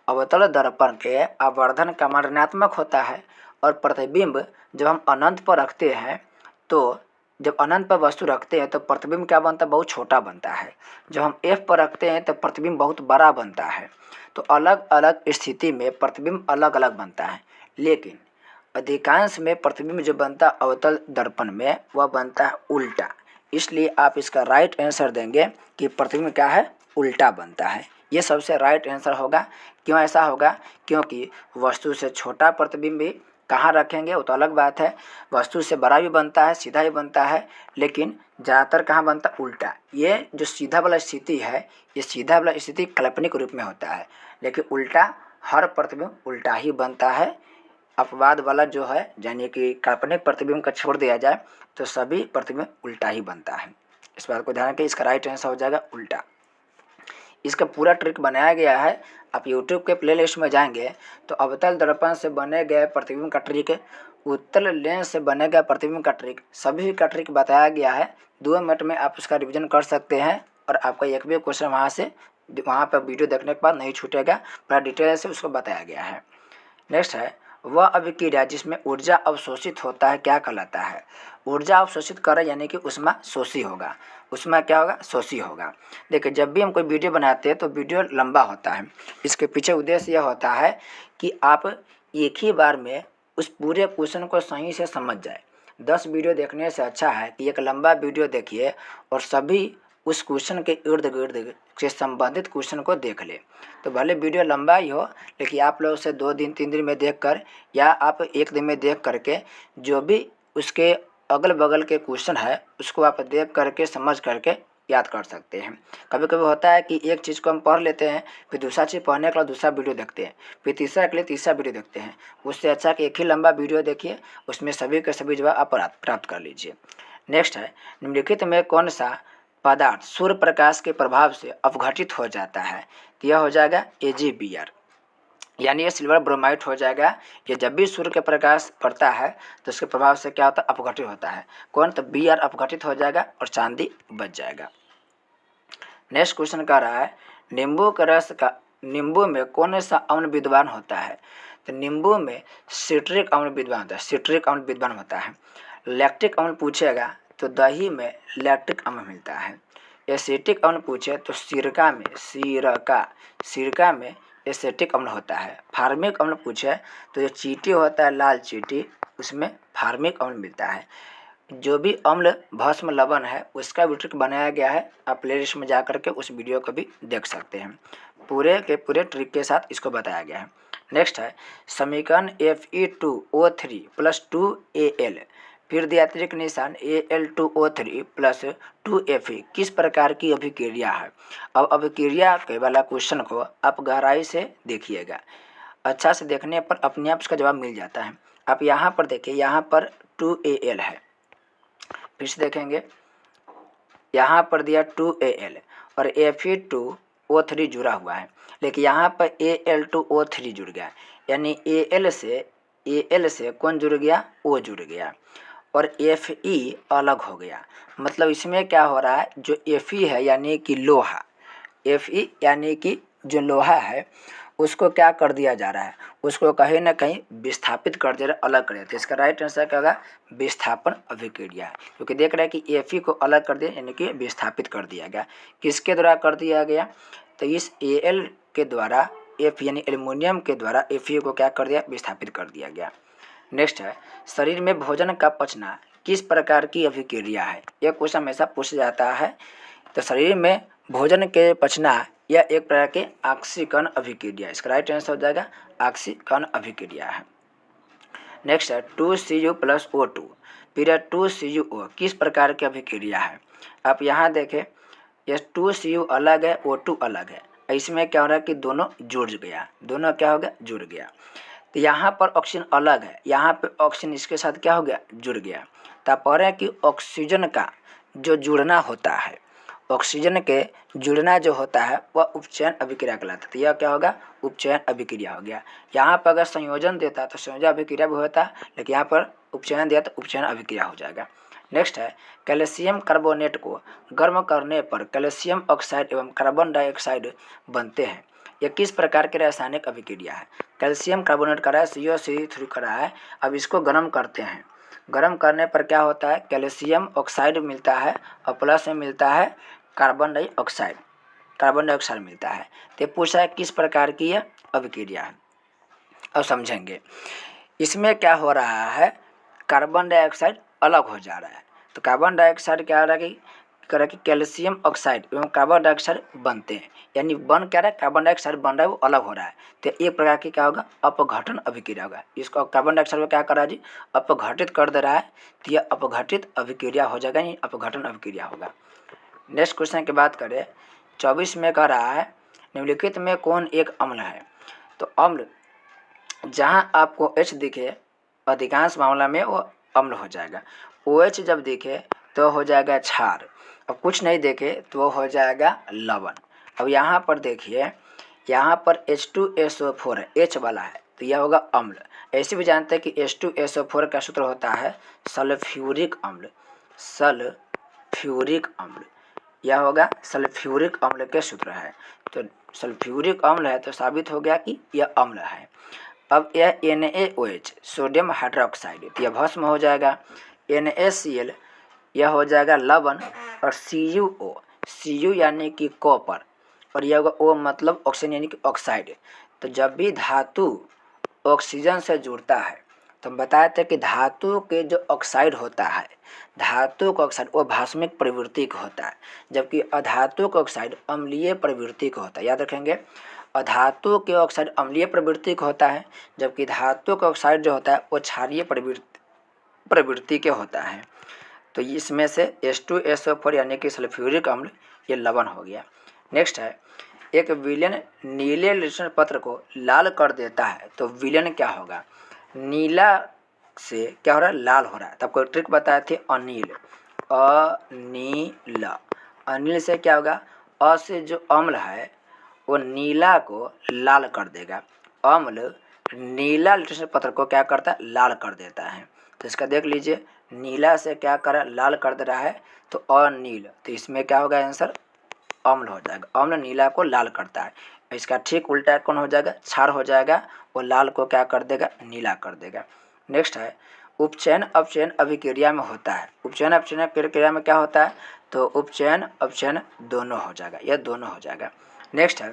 अवतल दर्पण के आवर्धन का मान ऋणात्मक होता है और प्रतिबिंब जब हम अनंत पर रखते हैं तो जब अनंत पर वस्तु रखते हैं तो प्रतिबिंब क्या बनता है, बहुत छोटा बनता है। जब हम एफ पर रखते हैं तो प्रतिबिंब बहुत बड़ा बनता है। तो अलग अलग स्थिति में प्रतिबिंब अलग अलग बनता है, लेकिन अधिकांश में प्रतिबिंब जो बनता है अवतल दर्पण में वह बनता है उल्टा। इसलिए आप इसका राइट आंसर देंगे कि प्रतिबिंब क्या है, उल्टा बनता है। ये सबसे राइट आंसर होगा। क्यों ऐसा होगा, क्योंकि वस्तु से छोटा प्रतिबिंब भी कहाँ रखेंगे वो तो अलग बात है, वस्तु से बड़ा भी बनता है, सीधा भी बनता है, लेकिन ज़्यादातर कहाँ बनता है, उल्टा। ये जो सीधा वाला स्थिति है, ये सीधा वाला स्थिति काल्पनिक रूप में होता है, लेकिन उल्टा हर प्रतिबिंब उल्टा ही बनता है। अपवाद वाला जो है यानी कि काल्पनिक प्रतिबिंब का छोड़ दिया जाए तो सभी प्रतिबिंब उल्टा ही बनता है। इस बात को ध्यान रखें, इसका राइट आंसर हो जाएगा उल्टा। इसका पूरा ट्रिक बनाया गया है, आप YouTube के प्लेलिस्ट में जाएंगे तो अवतल दर्पण से बने गए प्रतिबिंब का ट्रिक, उत्तल लेंस से बने गए प्रतिबिंब का ट्रिक, सभी का ट्रिक बताया गया है। 2 मिनट में आप उसका रिवीजन कर सकते हैं और आपका एक भी क्वेश्चन वहाँ पर वीडियो देखने के बाद नहीं छूटेगा, पूरा डिटेल से उसको बताया गया है। नेक्स्ट है वह अभिक्रिया जिसमें ऊर्जा अवशोषित होता है क्या कहलाता है। ऊर्जा अवशोषित कर यानी कि उसमें शोषी होगा, उसमें क्या होगा, शोषी होगा। देखिए जब भी हम कोई वीडियो बनाते हैं तो वीडियो लंबा होता है, इसके पीछे उद्देश्य यह होता है कि आप एक ही बार में उस पूरे क्वेश्चन को सही से समझ जाए। 10 वीडियो देखने से अच्छा है कि एक लंबा वीडियो देखिए और सभी उस क्वेश्चन के इर्द गिर्द से संबंधित क्वेश्चन को देख ले। तो भले वीडियो लंबा ही हो, लेकिन आप लोग उसे 2 दिन 3 दिन में देखकर या आप 1 दिन में देख करके जो भी उसके अगल बगल के क्वेश्चन है उसको आप देख करके समझ करके याद कर सकते हैं। कभी कभी होता है कि एक चीज़ को हम पढ़ लेते हैं, फिर दूसरा चीज़ पढ़ने के लिए दूसरा वीडियो देखते हैं, फिर तीसरा के लिए तीसरा वीडियो देखते हैं। उससे अच्छा कि एक ही लंबा वीडियो देखिए, उसमें सभी के सभी जवाब आप प्राप्त कर लीजिए। नेक्स्ट है निम्नलिखित में कौन सा पदार्थ सूर्य प्रकाश के प्रभाव से अपघटित हो जाता है। तो यह हो जाएगा AgBr, यानी ये सिल्वर ब्रोमाइड हो जाएगा। ये जब भी सूर्य के प्रकाश पड़ता है तो उसके प्रभाव से क्या होता है, अपघटित होता है। कौन, तो Br अपघटित हो जाएगा और चांदी बच जाएगा। नेक्स्ट क्वेश्चन कह रहा है नींबू में कौन सा अम्ल विद्यमान होता है। तो नींबू में सिट्रिक अम्ल विद्यमान होता है, सिट्रिक अम्ल विद्यमान होता है। लैक्टिक अम्ल पूछेगा तो दही में लैक्टिक अम्ल मिलता है। एसिटिक अम्ल पूछे तो सिरका में एसिटिक अम्ल होता है। फार्मिक अम्ल पूछे तो जो चींटी होता है लाल चींटी, उसमें फार्मिक अम्ल मिलता है। जो भी अम्ल भस्म लवण है उसका भी ट्रिक बनाया गया है, आप प्ले लिस्ट में जा करके उस वीडियो को भी देख सकते हैं। पूरे के पूरे ट्रिक के साथ इसको बताया गया है। नेक्स्ट है समीकरण Fe2O3 प्लस 2Al फिर दिया अतिरिक्त निशान Al2O3 प्लस 2Fe किस प्रकार की अभिक्रिया है। अब अभिक्रिया के वाला क्वेश्चन को आप गहराई से देखिएगा, अच्छा से देखने पर अपने आप इसका जवाब मिल जाता है। आप यहाँ पर देखिए, यहाँ पर 2Al है, फिर से देखेंगे यहाँ पर दिया 2Al और Fe2O3 जुड़ा हुआ है, लेकिन यहाँ पर Al2O3 जुड़ गया, यानी Al से कौन जुड़ गया, O जुड़ गया और Fe अलग हो गया। मतलब इसमें क्या हो रहा है, जो Fe है यानी कि लोहा, Fe यानी कि जो लोहा है उसको क्या कर दिया जा रहा है, उसको कहीं ना कहीं विस्थापित कर दे रहा है, अलग कर देते। इसका राइट आंसर क्या होगा, विस्थापन अभिक्रिया है, क्योंकि देख रहे हैं कि Fe को अलग कर दिया यानी कि विस्थापित कर दिया गया। किसके द्वारा कर दिया गया, तो इस Al के द्वारा F यानी एल्युमिनियम के द्वारा Fe को क्या कर दिया, विस्थापित कर दिया गया। नेक्स्ट है शरीर में भोजन का पचना किस प्रकार की अभिक्रिया है। यह क्वेश्चन हमेशा पूछा जाता है। तो शरीर में भोजन के पचना यह एक प्रकार के ऑक्सीकरण अभिक्रिया, इसका राइट आंसर हो जाएगा ऑक्सीकरण अभिक्रिया है। नेक्स्ट है 2Cu प्लस O2 फिर 2CuO किस प्रकार की अभिक्रिया है। आप यहाँ देखें, यह 2Cu अलग है, O2 अलग है, इसमें क्या हो रहा है कि दोनों जुड़ गया, दोनों क्या हो गया, जुड़ गया। तो यहाँ पर ऑक्सीजन अलग है, यहाँ पे ऑक्सीजन इसके साथ क्या हो गया, जुड़ गया। तो आप पढ़ रहे हैं कि ऑक्सीजन का जो जुड़ना होता है, ऑक्सीजन के जुड़ना जो होता है वह उपचयन अभिक्रिया कहलाता है। तो यह क्या होगा, उपचयन अभिक्रिया हो गया। यहाँ पर अगर संयोजन देता तो संयोजन अभिक्रिया भी होता, लेकिन यहाँ पर उपचयन दिया तो उपचयन अभिक्रिया हो जाएगा। नेक्स्ट है कैल्शियम कार्बोनेट को गर्म करने पर कैल्शियम ऑक्साइड एवं कार्बन डाइऑक्साइड बनते हैं। यह किस प्रकार की रासायनिक अभिक्रिया है। कैल्शियम कार्बोनेट करा है, CO3 करा है, अब इसको गर्म करते हैं, गर्म करने पर क्या होता है, कैल्शियम ऑक्साइड मिलता है और प्लस में मिलता है कार्बन डाइऑक्साइड मिलता है। तो पूछा है किस प्रकार की यह अभिक्रिया है। अब समझेंगे इसमें क्या हो रहा है, कार्बन डाइऑक्साइड अलग हो जा रहा है। तो कार्बन डाइऑक्साइड क्या हो रहा है कि कैल्शियम ऑक्साइड एवं कार्बन डाइऑक्साइड बनते हैं, यानी बन क्या रहा है, कार्बन डाइऑक्साइड बन रहा है, वो अलग हो रहा है। तो एक प्रकार की क्या होगा, अपघटन अभिक्रिया होगा। इसको कार्बन डाइऑक्साइड में क्या कर रहा है जी, अपघटित कर दे रहा है, तो यह अपघटित अभिक्रिया हो जाएगा, यानी अपघटन अभिक्रिया होगा। नेक्स्ट क्वेश्चन की बात करें 24 में कह रहा है निम्नलिखित में कौन एक अम्ल है। तो अम्ल जहाँ आपको H दिखे अधिकांश मामला में वो अम्ल हो जाएगा, OH जब दिखे तो हो जाएगा क्षार, अब कुछ नहीं देखे तो हो जाएगा लवण। अब यहाँ पर देखिए, यहाँ पर H2SO4 है, H वाला है, तो यह होगा अम्ल। ऐसे भी जानते हैं कि H2SO4 का सूत्र होता है सल्फ्यूरिक अम्ल, सल्फ्यूरिक अम्ल, यह होगा सल्फ्यूरिक अम्ल के सूत्र है। तो सल्फ्यूरिक अम्ल है तो साबित हो गया कि यह अम्ल है। अब यह NaOH सोडियम हाइड्रोक्साइड, तो यह भस्म हो जाएगा। NaCl यह हो जाएगा लवण और CuO, Cu यानी कि कॉपर और यह होगा O मतलब ऑक्सीजन यानी कि ऑक्साइड। तो जब भी धातु ऑक्सीजन से जुड़ता है तो हम बताए थे कि धातु के जो ऑक्साइड होता है, धातु का ऑक्साइड वो भास्मिक प्रवृत्ति का होता है, जबकि अधातु का ऑक्साइड अम्लीय प्रवृत्ति का होता है। याद रखेंगे, अधातु के ऑक्साइड अम्लीय प्रवृत्ति का होता है, जबकि धातु का ऑक्साइड जो होता है वो क्षारीय प्रवृत्ति के होता है। तो इसमें से H2SO4 यानी कि सल्फ्यूरिक अम्ल ये लवण हो गया। नेक्स्ट है एक विलयन नीले लिटमस पत्र को लाल कर देता है, तो विलयन क्या होगा, नीला से क्या हो रहा है, लाल हो रहा है। तो आपको ट्रिक बताए थे अनिल, अनिल, अनिल से क्या होगा, अ से जो अम्ल है वो नीला को लाल कर देगा, अम्ल नीला लिटमस पत्र को क्या करता है, लाल कर देता है। तो इसका देख लीजिए, नीला से क्या कर लाल कर दे रहा है, तो अनील, तो इसमें क्या होगा आंसर अम्ल हो जाएगा। अम्ल नीला को लाल करता है। इसका ठीक उल्टा कौन हो जाएगा? क्षार हो जाएगा, वो लाल को क्या कर देगा? नीला कर देगा। नेक्स्ट है उपचयन अपचयन अभिक्रिया में होता है। उपचयन अपचयन प्रक्रिया में क्या होता है? तो उपचयन अपचयन दोनों हो जाएगा, यह दोनों हो जाएगा। नेक्स्ट है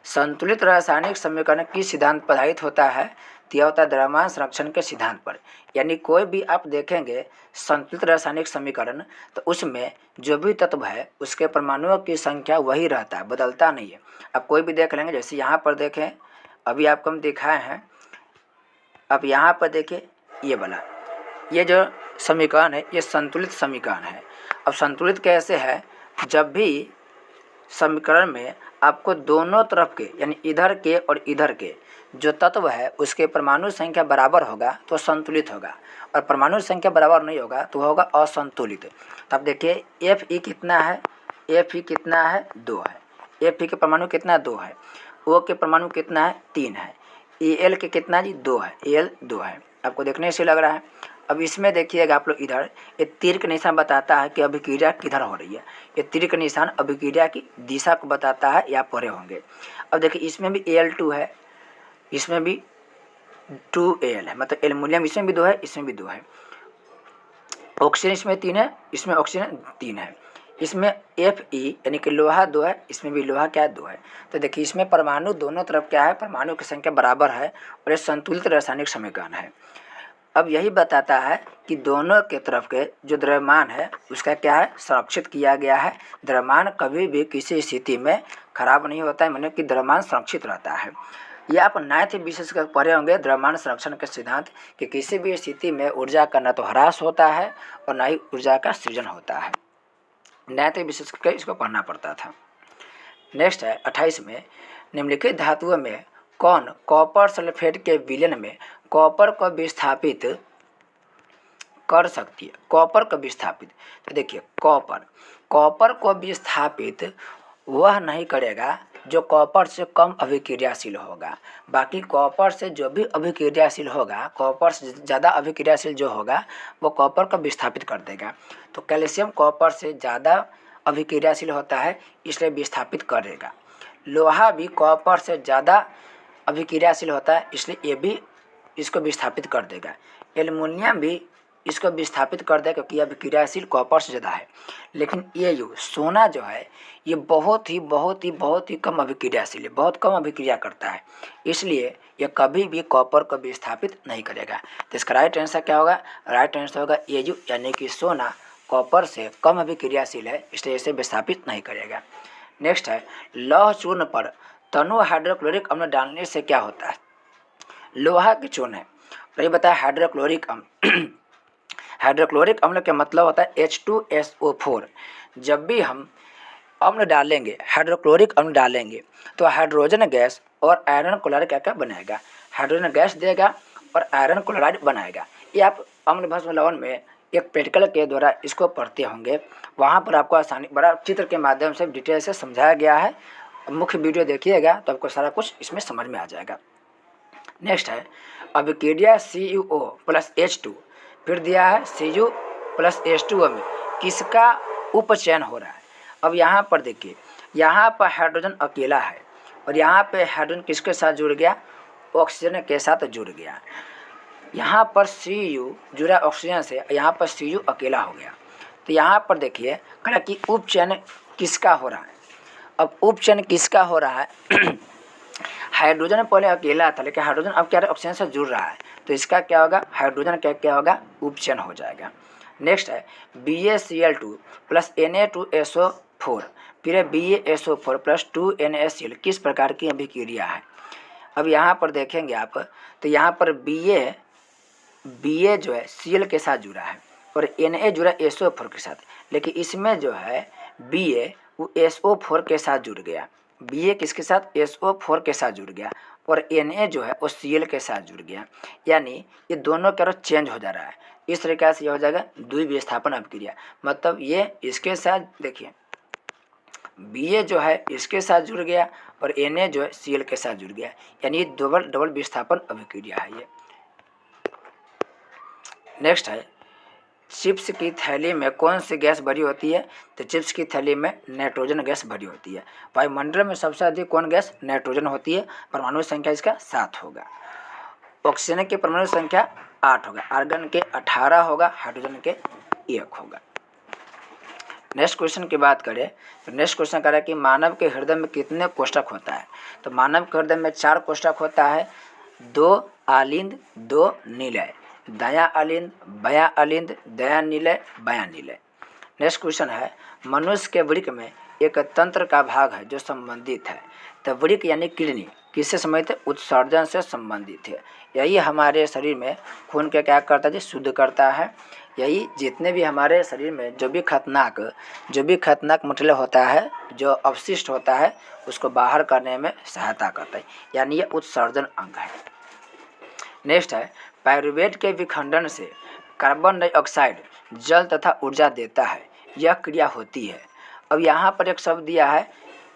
संतुलित रासायनिक समीकरण किस सिद्धांत पर आधारित होता है? तो यह होता है द्रव्यमान संरक्षण के सिद्धांत पर। यानी कोई भी आप देखेंगे संतुलित रासायनिक समीकरण, तो उसमें जो भी तत्व है उसके परमाणुओं की संख्या वही रहता है, बदलता नहीं है। अब कोई भी देख लेंगे, जैसे यहाँ पर देखें, अभी आपको हम दिखाए हैं, अब यहाँ पर देखिए ये वाला, ये जो समीकरण है ये संतुलित समीकरण है। अब संतुलित कैसे है? जब भी समीकरण में आपको दोनों तरफ के यानी इधर के और इधर के जो तत्व है उसके परमाणु संख्या बराबर होगा तो संतुलित होगा, और परमाणु संख्या बराबर नहीं होगा तो होगा असंतुलित। तो अब देखिए Fe कितना है? Fe कितना है? 2 है। Fe के परमाणु कितना? 2 है। O के परमाणु कितना है? 3 है। Al के कितना जी? 2 है। Al 2 है। आपको देखने से लग रहा है। अब इसमें देखिएगा आप लोग, इधर ये तीर का निशान बताता है कि अभिक्रिया किधर हो रही है। ये तीर का निशान अभिक्रिया की दिशा को बताता है, या परे होंगे। अब देखिए इसमें भी Al2 है, इसमें भी 2Al है, मतलब एल्युमिनियम इसमें भी 2 है, इसमें भी 2 है। ऑक्सीजन इसमें 3 है, इसमें ऑक्सीजन 3 है। इसमें Fe यानी कि लोहा 2 है, इसमें भी लोहा क्या है? 2 है। तो देखिए इसमें परमाणु दोनों तरफ क्या है? परमाणु की संख्या बराबर है, और ये संतुलित रासायनिक समीकरण है। अब यही बताता है कि दोनों के तरफ के जो द्रव्यमान है उसका क्या है? संरक्षित किया गया है। द्रव्यमान कभी भी किसी स्थिति में खराब नहीं होता है, मतलब कि द्रव्यमान संरक्षित रहता है। ये आप 9th विशेष कर पढ़े होंगे द्रव्यमान संरक्षण के सिद्धांत, कि किसी भी स्थिति में ऊर्जा का न तो ह्रास होता है और न ही ऊर्जा का सृजन होता है। 9th विशेष करके इसको पढ़ना पड़ता था। नेक्स्ट है 28 में, निम्नलिखित धातुओं में कौन कॉपर सल्फेट के विलयन में कॉपर को विस्थापित कर सकती है? कॉपर को विस्थापित, तो देखिए कॉपर को विस्थापित वह नहीं करेगा जो कॉपर से कम अभिक्रियाशील होगा। बाकी कॉपर से जो भी अभिक्रियाशील होगा, कॉपर से ज़्यादा अभिक्रियाशील जो होगा वो कॉपर को विस्थापित कर देगा। तो कैल्शियम कॉपर से ज़्यादा अभिक्रियाशील होता है, इसलिए विस्थापित करेगा। लोहा भी कॉपर से ज़्यादा अभिक्रियाशील होता है, इसलिए ये भी इसको विस्थापित कर देगा। एल्युमिनियम भी इसको विस्थापित कर देगा क्योंकि अभिक्रियाशील कॉपर से ज़्यादा है। लेकिन ये जो सोना जो है ये बहुत ही कम अभिक्रियाशील है, बहुत कम अभिक्रिया करता है, इसलिए ये कभी भी कॉपर को विस्थापित नहीं करेगा। तो इसका राइट आंसर क्या होगा? राइट आंसर होगा ये जो, यानी कि सोना कॉपर से कम अभिक्रियाशील है, इसलिए इसे विस्थापित नहीं करेगा। नेक्स्ट है लौह चूर्ण पर तनु हाइड्रोक्लोरिक अम्ल डालने से क्या होता है? लोहा के चूर्ण है, तो ये बताया हाइड्रोक्लोरिक अम्ल। हाइड्रोक्लोरिक अम्ल का मतलब होता है H2SO4। जब भी हम अम्ल डालेंगे, हाइड्रोक्लोरिक अम्ल डालेंगे, तो हाइड्रोजन गैस और आयरन क्लोराइड क्या क्या बनाएगा? हाइड्रोजन गैस देगा और आयरन क्लोराइड बनाएगा। ये आप अम्ल भस्म लवण में एक प्रैक्टिकल के द्वारा इसको पढ़ते होंगे, वहाँ पर आपको आसानी बड़ा चित्र के माध्यम से डिटेल से समझाया गया है। मुख्य वीडियो देखिएगा तो आपको सारा कुछ इसमें समझ में आ जाएगा। नेक्स्ट है अभिक्रिया CuO प्लस H2, फिर दिया है Cu प्लस H2O में किसका उपचयन हो रहा है? अब यहाँ पर देखिए, यहाँ पर हाइड्रोजन अकेला है और यहाँ पे हाइड्रोजन किसके साथ जुड़ गया? ऑक्सीजन के साथ जुड़ गया। यहाँ पर Cu जुड़ा ऑक्सीजन से, यहाँ पर Cu अकेला हो गया। तो यहाँ पर देखिए कहा कि उपचयन किसका हो रहा है? अब उपचयन किसका हो रहा है? हाइड्रोजन पहले अकेला था, लेकिन हाइड्रोजन अब क्या है? ऑक्सीजन से जुड़ रहा है, तो इसका क्या होगा? हाइड्रोजन क्या होगा? उपचयन हो जाएगा। नेक्स्ट है BaCl2 प्लस Na2SO4, फिर है BaSO4 प्लस 2NaCl किस प्रकार की अभिक्रिया है? अब यहाँ पर देखेंगे आप, तो यहाँ पर Ba जो है Cl के साथ जुड़ा है और Na जुड़ा SO4 के साथ, लेकिन इसमें जो है Ba वो SO4 के साथ जुड़ गया। Ba किसके साथ? SO4 के साथ जुड़ गया, और Na जो है वो Cl के साथ जुड़ गया। यानी ये दोनों का चेंज हो जा रहा है। इस तरीके से ये हो जाएगा द्विविस्थापन अभिक्रिया। मतलब ये इसके साथ देखिए Ba जो है इसके साथ जुड़ गया और Na जो है Cl के साथ जुड़ गया, यानी ये डबल विस्थापन अभिक्रिया है ये। नेक्स्ट है चिप्स की थैली में कौन सी गैस भरी होती है? तो चिप्स की थैली में नाइट्रोजन गैस भरी होती है। वायुमंडल में सबसे अधिक कौन गैस? नाइट्रोजन होती है। परमाणु संख्या इसका 7 होगा। ऑक्सीजन की परमाणु संख्या 8 होगा, आर्गन के 18 होगा, हाइड्रोजन के 1 होगा। नेक्स्ट क्वेश्चन की बात करें तो नेक्स्ट क्वेश्चन कह रहा है कि मानव के हृदय में कितने कोष्ठक होता है? तो मानव के हृदय में 4 कोष्ठक होता है, 2 आलिंद 2 निलय, दायां आलिंद बायां आलिंद दायां निलय बायां निलय। नेक्स्ट क्वेश्चन है मनुष्य के वृक्क में एक तंत्र का भाग है जो संबंधित है। तो वृक्क यानी किडनी किससे संबंधित है? उत्सर्जन से संबंधित है। यही हमारे शरीर में खून के क्या करता है? शुद्ध करता है। यही जितने भी हमारे शरीर में जो भी खतरनाक मटेरियल होता है, जो अवशिष्ट होता है, उसको बाहर करने में सहायता करता है, यानी ये उत्सर्जन अंग है। नेक्स्ट है पायरुवेट के विखंडन से कार्बन डाइऑक्साइड जल तथा ऊर्जा देता है, यह क्रिया होती है। अब यहाँ पर एक शब्द दिया है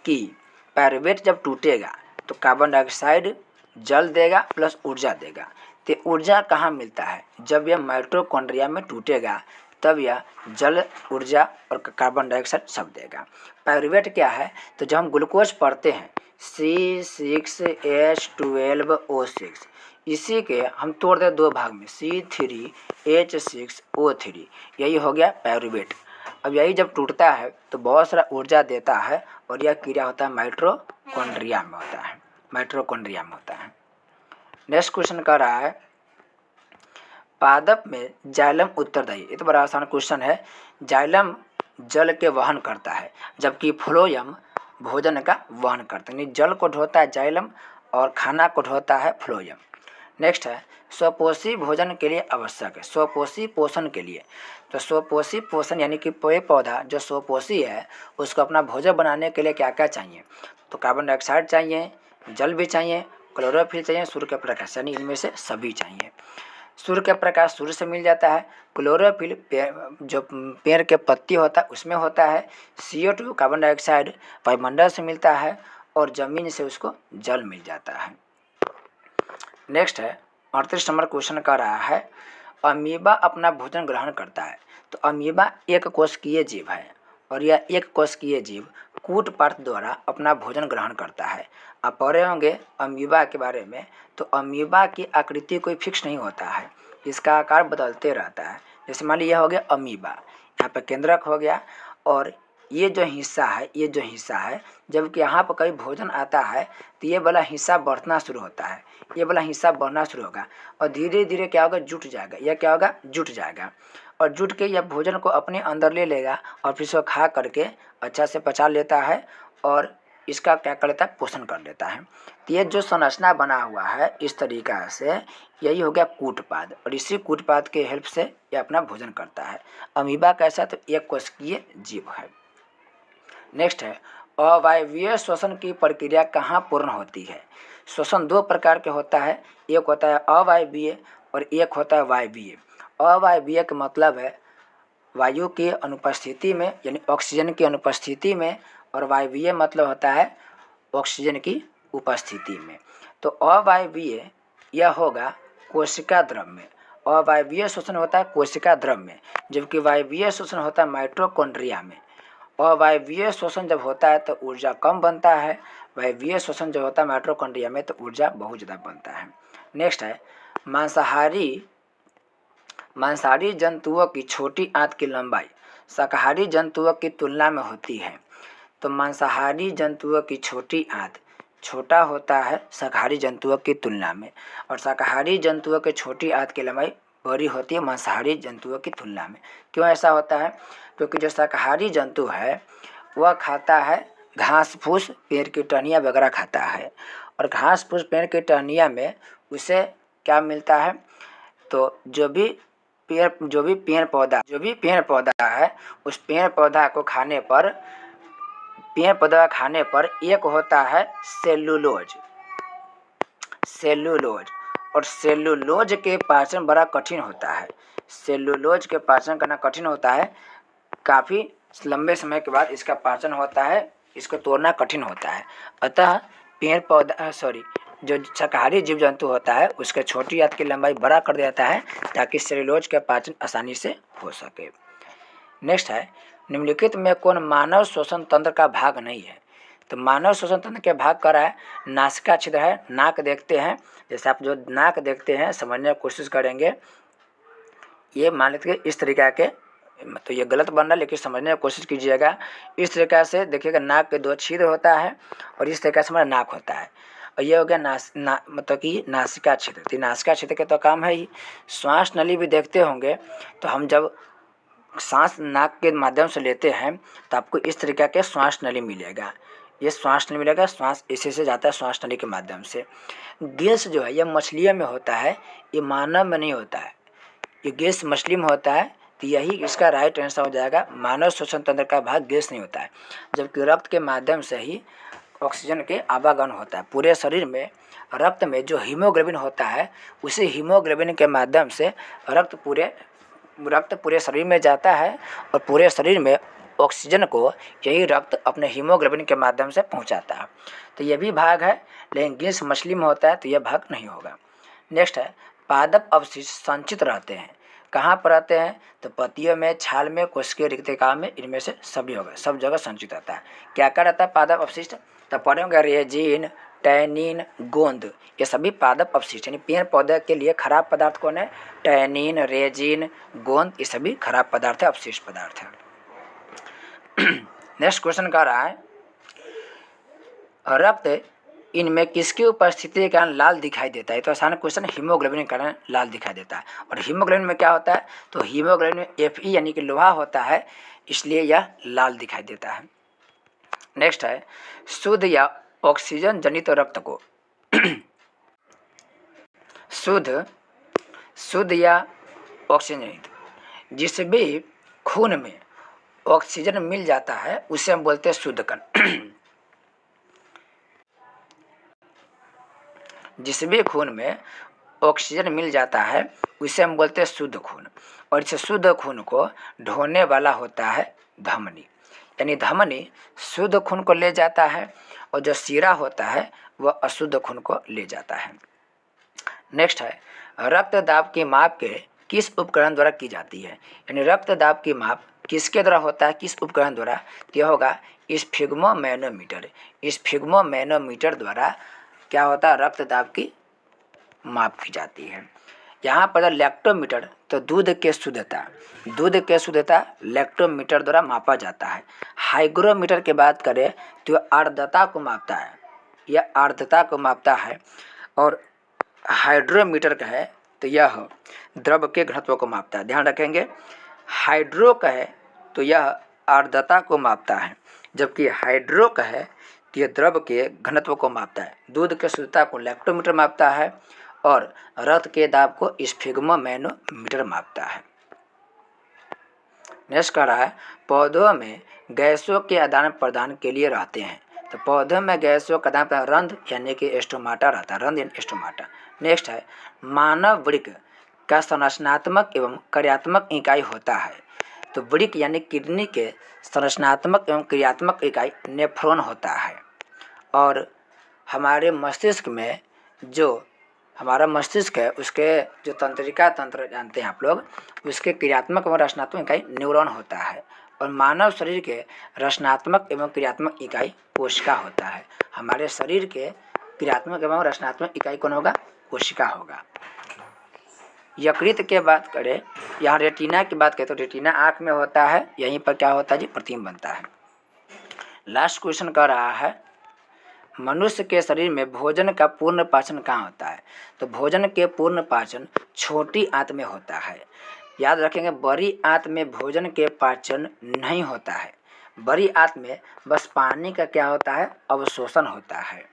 कि पायरुवेट जब टूटेगा तो कार्बन डाइऑक्साइड जल देगा प्लस ऊर्जा देगा। तो ऊर्जा कहाँ मिलता है? जब यह माइटोकॉन्ड्रिया में टूटेगा तब यह जल, ऊर्जा और कार्बन डाइऑक्साइड सब देगा। पायरुवेट क्या है? तो जब हम ग्लूकोज पढ़ते हैं C6H12O6, इसी के हम तोड़ दें 2 भाग में, C3H6O3, यही हो गया पायरुवेट। अब यही जब टूटता है तो बहुत सारा ऊर्जा देता है और यह क्रिया होता है माइटोकॉन्ड्रिया में होता है। नेक्स्ट क्वेश्चन कर रहा है पादप में जाइलम उत्तरदायी। ये तो बड़ा आसान क्वेश्चन है। जाइलम जल के वहन करता है जबकि फ्लोयम भोजन का वहन करता है। जल को ढोता है जाइलम और खाना को ढोता है फ्लोयम। नेक्स्ट है स्वपोषी भोजन के लिए आवश्यक है, स्वपोषी पोषण के लिए। तो स्वपोषी पोषण यानी कि पेड़ पौधा जो स्वपोषी है उसको अपना भोजन बनाने के लिए क्या क्या चाहिए? तो कार्बन डाइऑक्साइड चाहिए, जल भी चाहिए, क्लोरोफिल चाहिए, सूर्य का प्रकाश, यानी इनमें से सभी चाहिए। सूर्य का प्रकाश सूर्य से मिल जाता है, क्लोरोफिल जो पेड़ के पत्ती होता है उसमें होता है, CO2 कार्बन डाइऑक्साइड वायुमंडल से मिलता है और जमीन से उसको जल मिल जाता है। नेक्स्ट है 38 नंबर क्वेश्चन का रहा है अमीबा अपना भोजन ग्रहण करता है। तो अमीबा एक कोशिकीय जीव है और यह एक कोशिकीय जीव कूटपाथ द्वारा अपना भोजन ग्रहण करता है। आप पढ़ रहे होंगे अमीबा के बारे में। तो अमीबा की आकृति कोई फिक्स नहीं होता है, इसका आकार बदलते रहता है। जैसे मान लीजिए यह हो गया अमीबा, यहाँ पर केंद्रक हो गया और ये जो हिस्सा है जबकि यहाँ पर कहीं भोजन आता है तो ये वाला हिस्सा बढ़ना शुरू होता है, ये वाला हिस्सा बढ़ना शुरू होगा और धीरे धीरे क्या होगा? जुट जाएगा। यह क्या होगा? जुट जाएगा और जुट के यह भोजन को अपने अंदर ले लेगा और फिर इसको खा करके अच्छा से पचा लेता है और इसका क्या कर लेता है? पोषण कर लेता है। तो ये जो संरचना बना हुआ है इस तरीका से, यही हो गया कूटपाद और इसी कूटपाद के हेल्प से यह अपना भोजन करता है। अमीबा कैसा? तो एक कोशिकीय जीव है। नेक्स्ट है अवायवीय श्वसन की प्रक्रिया कहाँ पूर्ण होती है? श्वसन 2 प्रकार के होता है, एक होता है अवायवीय और एक होता है वायवीय। अवायवीय का मतलब है वायु की अनुपस्थिति में यानी ऑक्सीजन की अनुपस्थिति में, और वायवीय मतलब होता है ऑक्सीजन की उपस्थिति में। तो अवायवीय यह होगा कोशिका द्रव में, अवायवीय श्वसन होता है कोशिका द्रव में, जबकि वायवीय श्वसन होता है माइटोकॉन्ड्रिया में। अवायवीय श्वसन जब होता है तो ऊर्जा कम बनता है, वायवीय श्वसन जब होता है माइटोकॉन्ड्रिया में तो ऊर्जा बहुत ज़्यादा बनता है। नेक्स्ट है मांसाहारी जंतुओं की छोटी आंत की लंबाई शाकाहारी जंतुओं की तुलना में होती है। तो मांसाहारी जंतुओं की छोटी आंत छोटा होता है शाकाहारी जंतुओं की तुलना में, और शाकाहारी जंतुओं के छोटी आंत की लंबाई बड़ी होती है मांसाहारी जंतुओं की तुलना में। क्यों ऐसा होता है? क्योंकि जो शाकाहारी जंतु है वह खाता है घास फूस, पेड़ की टहनियाँ वगैरह खाता है, और घास फूस पेड़ की टहनियाँ में उसे क्या मिलता है? तो जो भी पेड़ पौधा है उस पेड़ पौधा खाने पर एक होता है सेलुलोज, और सेलुलोज के पाचन बड़ा कठिन होता है। सेलुलोज के पाचन करना कठिन होता है, काफ़ी लंबे समय के बाद इसका पाचन होता है, इसको तोड़ना कठिन होता है। अतः जो शाकाहारी जीव जंतु होता है उसके छोटी आंत की लंबाई बड़ा कर दिया जाता है ताकि सेल्यूलोज का पाचन आसानी से हो सके। नेक्स्ट है, निम्नलिखित में कौन मानव श्वसन तंत्र का भाग नहीं है? तो मानव श्वसन तंत्र के भाग कर रहा है, नासिका छिद्र है, नाक देखते हैं, जैसे आप जो नाक देखते हैं समझने की कोशिश करेंगे, ये मान लीजिए इस तरीका के, तो ये गलत बन रहा है लेकिन समझने की कोशिश कीजिएगा। इस तरीका से देखिएगा नाक के 2 छिद्र होता है और इस तरीका से हमारा नाक होता है, और ये हो गया मतलब कि नासिका छिद्र। तो नासिका छिद्र के तो काम है ही। श्वास नली भी देखते होंगे, तो हम जब सांस नाक के माध्यम से लेते हैं तो आपको इस तरीका के श्वास नली मिलेगा, ये श्वास नली मिलेगा, श्वास इसी से जाता है श्वास नली के माध्यम से। गैस जो है यह मछलियों में होता है, ये मानव में नहीं होता है, ये गैस मछली में होता है। तो यही इसका राइट आंसर हो जाएगा, मानव श्वसन तंत्र का भाग गैस नहीं होता है, जबकि रक्त के माध्यम से ही ऑक्सीजन के आवागमन होता है। पूरे शरीर में रक्त में जो हीमोग्लोबिन होता है, उसी हीमोग्लोबिन के माध्यम से रक्त पूरे शरीर में जाता है और पूरे शरीर में ऑक्सीजन को यही रक्त अपने हीमोग्लोबिन के माध्यम से पहुंचाता है। तो ये भी भाग है, लेकिन गैस मछली में होता है तो यह भाग नहीं होगा। नेक्स्ट है, पादप अवशिष्ट संचित रहते हैं, कहाँ पर रहते हैं? तो पत्तियों में, छाल में, कोशिकीय रिक्तिका में, इनमें से सभी होगा, सब जगह संचित रहता है। क्या क्या रहता है पादप अवशिष्ट? तो पढ़ेंगे रेजिन, टैनिन, गोंद, ये सभी पादप अवशिष्ट, यानी पेड़ पौधे के लिए खराब पदार्थ कौन है? टैनिन, रेजिन, गोंद, ये सभी खराब पदार्थ है, अवशिष्ट पदार्थ है। नेक्स्ट क्वेश्चन कह रहा है, रक्त इनमें किसकी उपस्थिति के कारण लाल दिखाई देता है? तो आसान क्वेश्चन, हीमोग्लोबिन के कारण लाल दिखाई देता है। और हीमोग्लोबिन में क्या होता है? तो हीमोग्लोबिन में Fe यानी कि लोहा होता है, इसलिए यह लाल दिखाई देता है। नेक्स्ट है, शुद्ध या ऑक्सीजन जनित रक्त को शुद्ध या ऑक्सीजन जनित जिस भी खून में ऑक्सीजन मिल जाता है उसे हम बोलते हैं शुद्ध कण। जिस भी खून में ऑक्सीजन मिल जाता है उसे हम बोलते हैं शुद्ध खून। और इस शुद्ध खून को ढोने वाला होता है धमनी, यानी धमनी शुद्ध खून को ले जाता है और जो शिरा होता है वह अशुद्ध खून को ले जाता है। नेक्स्ट है, रक्तदाब की माप के किस उपकरण द्वारा की जाती है? यानी रक्तदाब की माप किसके द्वारा होता है, किस उपकरण द्वारा? यह होगा स्फिग्मोमैनोमीटर। स्फिग्मोमैनोमीटर द्वारा क्या होता है? रक्तदाब की माप की जाती है। यहाँ पर लैक्टोमीटर, तो दूध के शुद्धता लैक्टोमीटर द्वारा मापा जाता है। हाइग्रोमीटर की बात करें तो आर्द्रता को मापता है, यह आर्द्रता को मापता है। और हाइड्रोमीटर का है तो यह द्रव के घनत्व को मापता है। ध्यान रखेंगे, हाइड्रो का है तो यह आर्द्रता को मापता है, जबकि हाइड्रो का है तो यह द्रव के घनत्व को मापता है। दूध के शुद्धता को लैक्टोमीटर मापता है और रक्त के दाब को स्फिग्मोमैनोमीटर मापता है। नेक्स्ट कह रहा है, पौधों में गैसों के आदान प्रदान के लिए रहते हैं। तो पौधों में गैसों का आदान प्रदान रंध्र यानी कि स्टोमाटा रहता है, रंध्र यानी स्टोमाटा। नेक्स्ट है, मानव वृक्क का संरचनात्मक एवं क्रियात्मक इकाई होता है। तो वृक्क यानी किडनी के संरचनात्मक एवं क्रियात्मक इकाई नेफ्रॉन होता है। और हमारे मस्तिष्क में जो हमारा मस्तिष्क है उसके जो तंत्रिका तंत्र जानते हैं आप लोग, उसके क्रियात्मक एवं रचनात्मक इकाई न्यूरॉन होता है। और मानव शरीर के रचनात्मक एवं क्रियात्मक इकाई कोशिका होता है। हमारे शरीर के क्रियात्मक एवं रचनात्मक इकाई कौन होगा? कोशिका होगा। यकृत के बात करें, यहाँ रेटिना की बात करें तो रेटिना आँख में होता है, यहीं पर क्या होता है जी? प्रतिबिंब बनता है। लास्ट क्वेश्चन कर रहा है, मनुष्य के शरीर में भोजन का पूर्ण पाचन कहाँ होता है? तो भोजन के पूर्ण पाचन छोटी आंत में होता है। याद रखेंगे, बड़ी आंत में भोजन के पाचन नहीं होता है। बड़ी आंत में बस पानी का क्या होता है? अवशोषण होता है।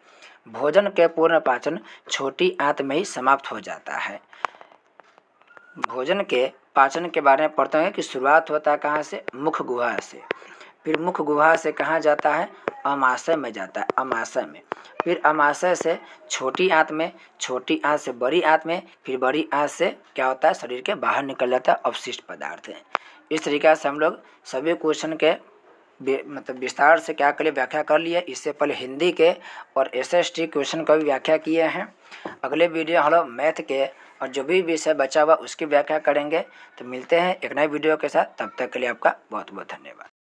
भोजन के पूर्ण पाचन छोटी आंत में ही समाप्त हो जाता है। भोजन के पाचन के बारे में पढ़ते हैं कि शुरुआत होता है कहाँ से? मुख गुहा से। फिर मुख गुहा से कहाँ जाता है? अमाशय में जाता है, अमाशय में। फिर अमाशय से छोटी आंत में, छोटी आंत से बड़ी आंत में, फिर बड़ी आंत से क्या होता है? शरीर के बाहर निकल जाता है, अवशिष्ट पदार्थ है। इस तरीक़ा से हम लोग सभी क्वेश्चन के मतलब विस्तार से क्या कर लिए, व्याख्या कर लिए। इससे पहले हिंदी के और SST क्वेश्चन का भी व्याख्या किए हैं। अगले वीडियो हम लोग मैथ के और जो भी विषय बचा हुआ उसकी व्याख्या करेंगे। तो मिलते हैं एक नए वीडियो के साथ, तब तक के लिए आपका बहुत बहुत धन्यवाद।